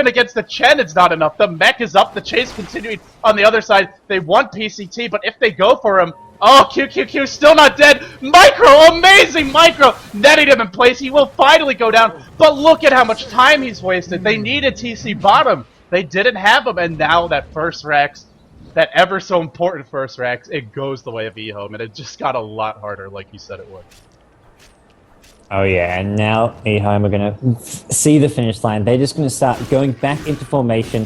against the Chen, it's not enough. The mech is up, the chase continuing on the other side. They want PCT, but if they go for him, oh, QQQ still not dead. Micro, amazing Micro, netting him in place. He will finally go down, but look at how much time he's wasted. They needed TC bottom. They didn't have him, and now that first Rex, that ever so important first Rex, it goes the way of EHOME, and it just got a lot harder like you said it would. Oh yeah, and now EHOME are going to see the finish line. They're just going to start going back into formation,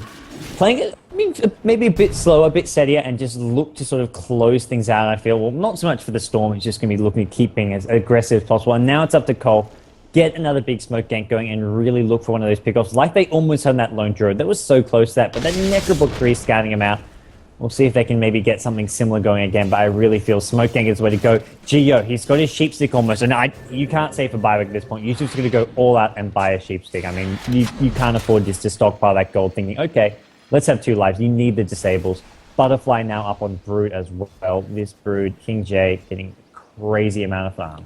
playing it, I mean, maybe a bit slower, a bit steadier, and just look to sort of close things out. I feel, well, not so much for the Storm, he's just going to be looking at keeping as aggressive as possible. And now it's up to coL. Get another big smoke gank going and really look for one of those pickoffs, like they almost had that lone druid. That was so close to that, but that Necrobook 3 scouting him out. We'll see if they can maybe get something similar going again, but I really feel Smoke Gang is the way to go. Gio, he's got his sheepstick almost, and you can't say for buyback at this point. You're just going to go all out and buy a sheepstick. I mean, you can't afford just to stockpile that gold thinking, okay, let's have 2 lives. You need the disables. Butterfly now up on Brood as well. This Brood, kingj getting a crazy amount of farm.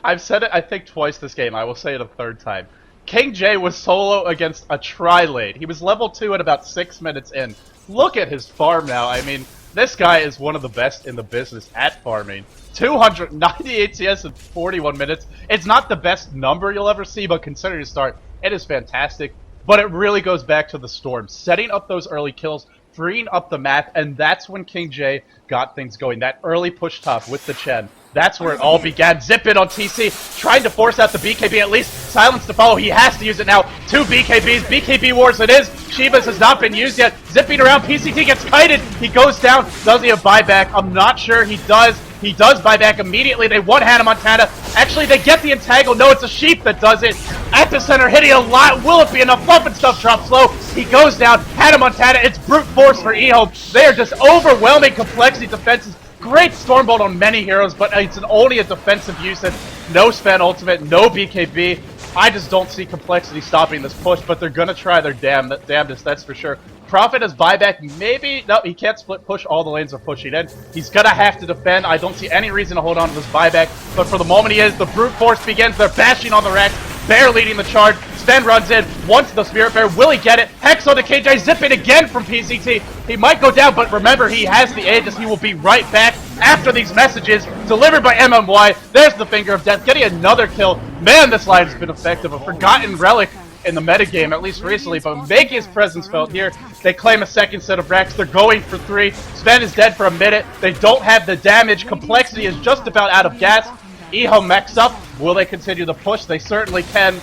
I've said it, I think, twice this game. I will say it a third time. kingj was solo against a tri-lane. He was level 2 at about 6 minutes in. Look at his farm now. I mean, this guy is one of the best in the business at farming. 298 CS in 41 minutes. It's not the best number you'll ever see, but considering his start, it is fantastic. But it really goes back to the Storm. Setting up those early kills, freeing up the map, and that's when kingj got things going. That early push top with the Chen. That's where it all began. Zip in on TC, trying to force out the BKB, at least silence to follow. He has to use it now. 2 BKBs, BKB wars it is. Shivas has not been used yet. Zipping around, PCT gets kited. He goes down. Does he have buyback? I'm not sure he does. He does buyback immediately. They want Hannah Montana. Actually, they get the entangle. No, it's a sheep that does it. At the center, hitting a lot. Will it be enough? Bump and stuff drops low. He goes down. Hannah Montana. It's brute force for EHOME. They are just overwhelming complexity defenses. Great Stormbolt on many heroes, but it's only a defensive usage. No Sven ultimate, no BKB. I just don't see complexity stopping this push, but they're gonna try their damnedest, that's for sure. Prophet has buyback, maybe, no, he can't split push, all the lanes are pushing in. He's gonna have to defend, I don't see any reason to hold on to this buyback, but for the moment he is, the brute force begins, they're bashing on the rack, Bear leading the charge, Sven runs in, wants the Spirit Bear, will he get it? Hex on the kingj, zipping again from PCT, he might go down, but remember he has the Aegis, he will be right back after these messages, delivered by MMY, there's the Finger of Death, getting another kill, man this line has been effective, a forgotten relic in the metagame, at least recently, but making his presence felt here. They claim a second set of racks, they're going for 3, Sven is dead for a minute, they don't have the damage, complexity is just about out of gas, EHOME mechs up, will they continue the push? They certainly can.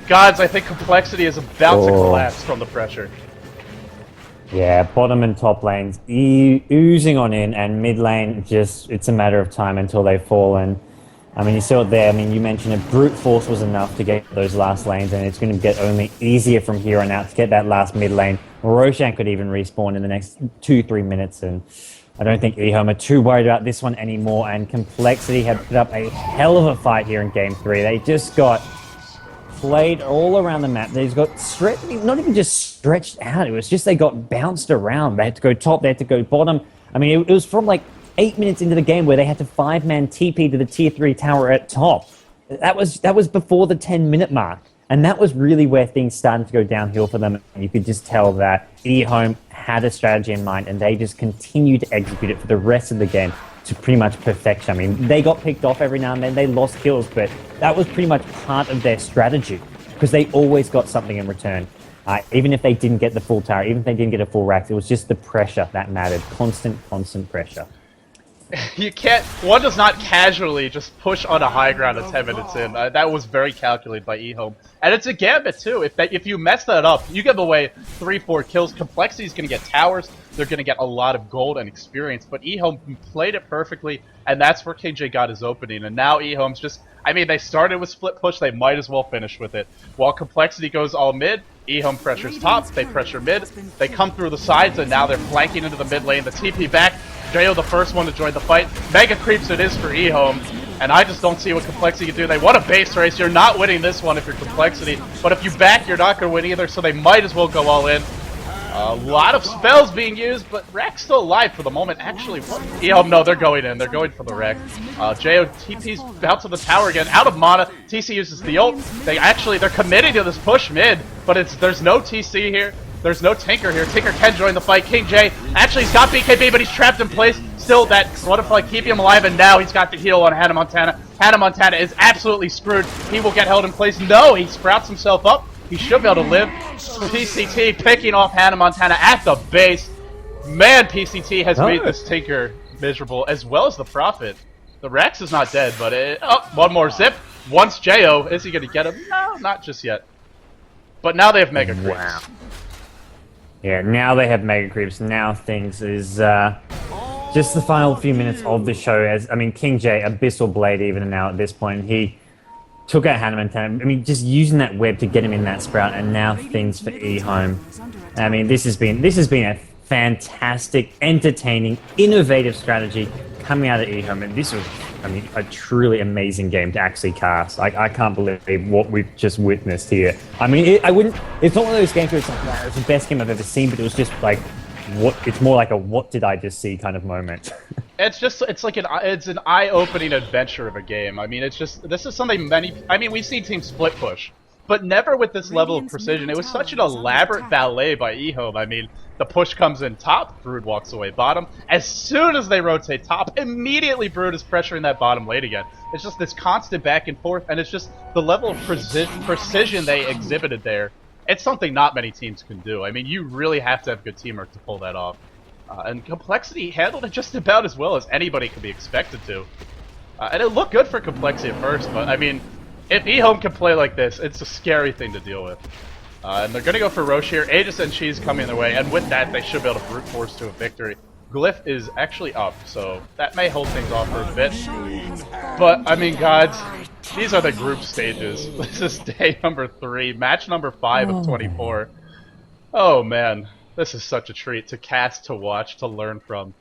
Godz, I think complexity is about to collapse from the pressure. Yeah, bottom and top lanes oozing on in, and mid lane just, it's a matter of time until they fall. And I mean, you saw it there. I mean, you mentioned it, brute force was enough to get those last lanes, and it's going to get only easier from here on out to get that last mid lane. Roshan could even respawn in the next 2-3 minutes, and I don't think EHOME are too worried about this one anymore. And complexity had put up a hell of a fight here in Game 3. They just got played all around the map. They just got not even just stretched out. It was just they got bounced around. They had to go top, they had to go bottom. I mean, it was from like 8 minutes into the game where they had to 5-man TP to the tier 3 tower at top. That was before the 10-minute mark. And that was really where things started to go downhill for them. And you could just tell that EHOME had a strategy in mind, and they just continued to execute it for the rest of the game to pretty much perfection. I mean, they got picked off every now and then, they lost kills, but that was pretty much part of their strategy, because they always got something in return. Even if they didn't get the full tower, even if they didn't get a full rack, it was just the pressure that mattered. Constant pressure. You can't, one does not casually just push on a high ground at 10 minutes in. That was very calculated by EHOME. And it's a gambit too. If you mess that up, you give away 3-4 kills, complexity is going to get towers, they're going to get a lot of gold and experience, but EHOME played it perfectly, and that's where kingj got his opening. And now EHOME's just, I mean, they started with split push, they might as well finish with it. While complexity goes all mid, EHOME pressures top, they pressure mid, they come through the sides, and now they're flanking into the mid lane, the TP back, Jayo the first one to join the fight. Mega creeps it is for EHOME, and I just don't see what complexity can do. They want a base race, you're not winning this one if you're complexity, but if you back, you're not going to win either, so they might as well go all in. A lot of spells being used, but Rek's still alive for the moment. Actually, what? EHOME, no, they're going in. They're going for the Rek. Jayo TP's out to the tower again, out of mana. TC uses the ult. They're committing to this push mid, but there's no TC here. There's no Tinker here. Tinker can join the fight. kingj, actually, he's got BKB, but he's trapped in place. Still, that Butterfly keeping him alive, and now he's got the heal on Hannah Montana. Hannah Montana is absolutely screwed. He will get held in place. No, he sprouts himself up. He should be able to live. PCT picking off Hannah Montana at the base. Man, PCT has made this Tinker miserable, as well as the Prophet. The Rex is not dead, but one more zip. Once Jayo, is he going to get him? No, not just yet. But now they have Mega Creeps. Wow. Yeah, now they have Mega Creeps. Now things is just the final few minutes of the show. As I mean, kingj, Abyssal Blade, even now at this point, he took out Hannah Montana. I mean, just using that web to get him in that sprout, and now things for EHOME. I mean, this has been a fantastic, entertaining, innovative strategy coming out of EHOME, and this was, I mean, a truly amazing game to actually cast. I can't believe what we've just witnessed here. I mean, it's not one of those games where it's like, wow, it's the best game I've ever seen, but it was just like, it's more like a what did I just see kind of moment. It's like an eye-opening adventure of a game. I mean, this is something we've seen teams split push, but never with this level of precision. It was such an elaborate ballet by EHOME. I mean, the push comes in top, Brood walks away bottom. As soon as they rotate top, immediately Brood is pressuring that bottom lane again. It's just this constant back and forth, and it's just the level of precision they exhibited there. It's something not many teams can do. I mean, you really have to have good teamwork to pull that off. And Complexity handled it just about as well as anybody could be expected to. And it looked good for Complexity at first, but I mean, if EHOME can play like this, it's a scary thing to deal with. And they're going to go for Roche here. Aegis and Cheese coming their way, and with that, they should be able to brute force to a victory. Glyph is actually up, so that may hold things off for a bit. But, I mean, gods, these are the group stages. This is day number 3, match number 5 of 24. Oh, man. This is such a treat to cast, to watch, to learn from.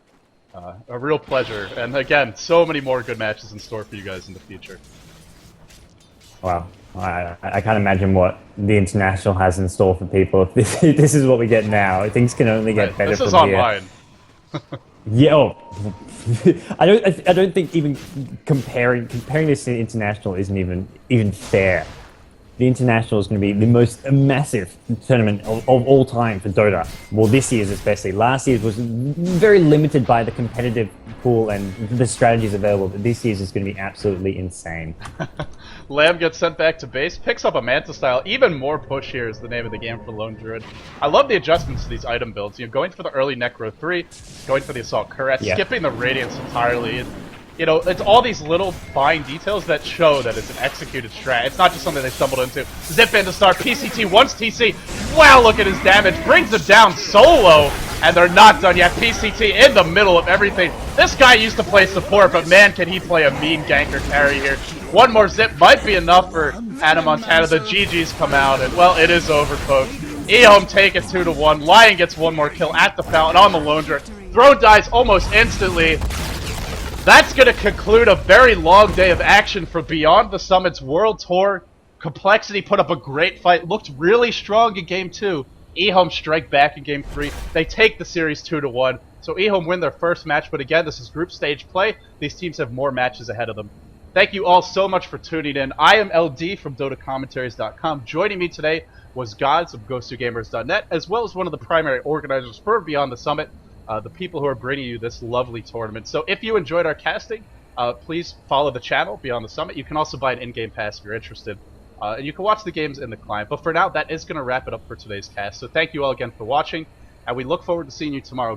A real pleasure. And again, so many more good matches in store for you guys in the future. Wow. I can't imagine what the International has in store for people. If this is what we get now. Things can only get better from here. This is online. Yeah, oh. I don't think even comparing this to the International isn't even fair. The International is going to be the most massive tournament of all time for Dota. Well, this year's especially. Last year's was very limited by the competitive pool and the strategies available, but this year's is going to be absolutely insane. Lamb gets sent back to base, picks up a Manta style. Even more push here is the name of the game for Lone Druid. I love the adjustments to these item builds. You know, going for the early Necro 3, going for the Assault Cuirass, skipping the Radiance entirely. You know, it's all these little fine details that show that it's an executed strat. It's not just something they stumbled into. Zip in to start. PCT wants TC. Wow, look at his damage. Brings him down solo. And they're not done yet. PCT in the middle of everything. This guy used to play support, but man, can he play a mean ganker carry here. One more zip might be enough for Hannah Montana. The GGs come out, and well, it is over, folks. EHOME take it 2-1. Lion gets one more kill at the fountain on the Lone Druid. Throne dies almost instantly. That's going to conclude a very long day of action for Beyond the Summit's World Tour. Complexity put up a great fight, looked really strong in Game 2. EHOME strike back in Game 3. They take the series 2-1. So EHOME win their first match, but again, this is group stage play. These teams have more matches ahead of them. Thank you all so much for tuning in. I am LD from dotacommentaries.com. Joining me today was godz of GhostToGamers.net, as well as one of the primary organizers for Beyond the Summit. The people who are bringing you this lovely tournament. So if you enjoyed our casting, please follow the channel Beyond the Summit. You can also buy an in-game pass if you're interested. And you can watch the games in the client. But for now, that is going to wrap it up for today's cast. So thank you all again for watching, and we look forward to seeing you tomorrow.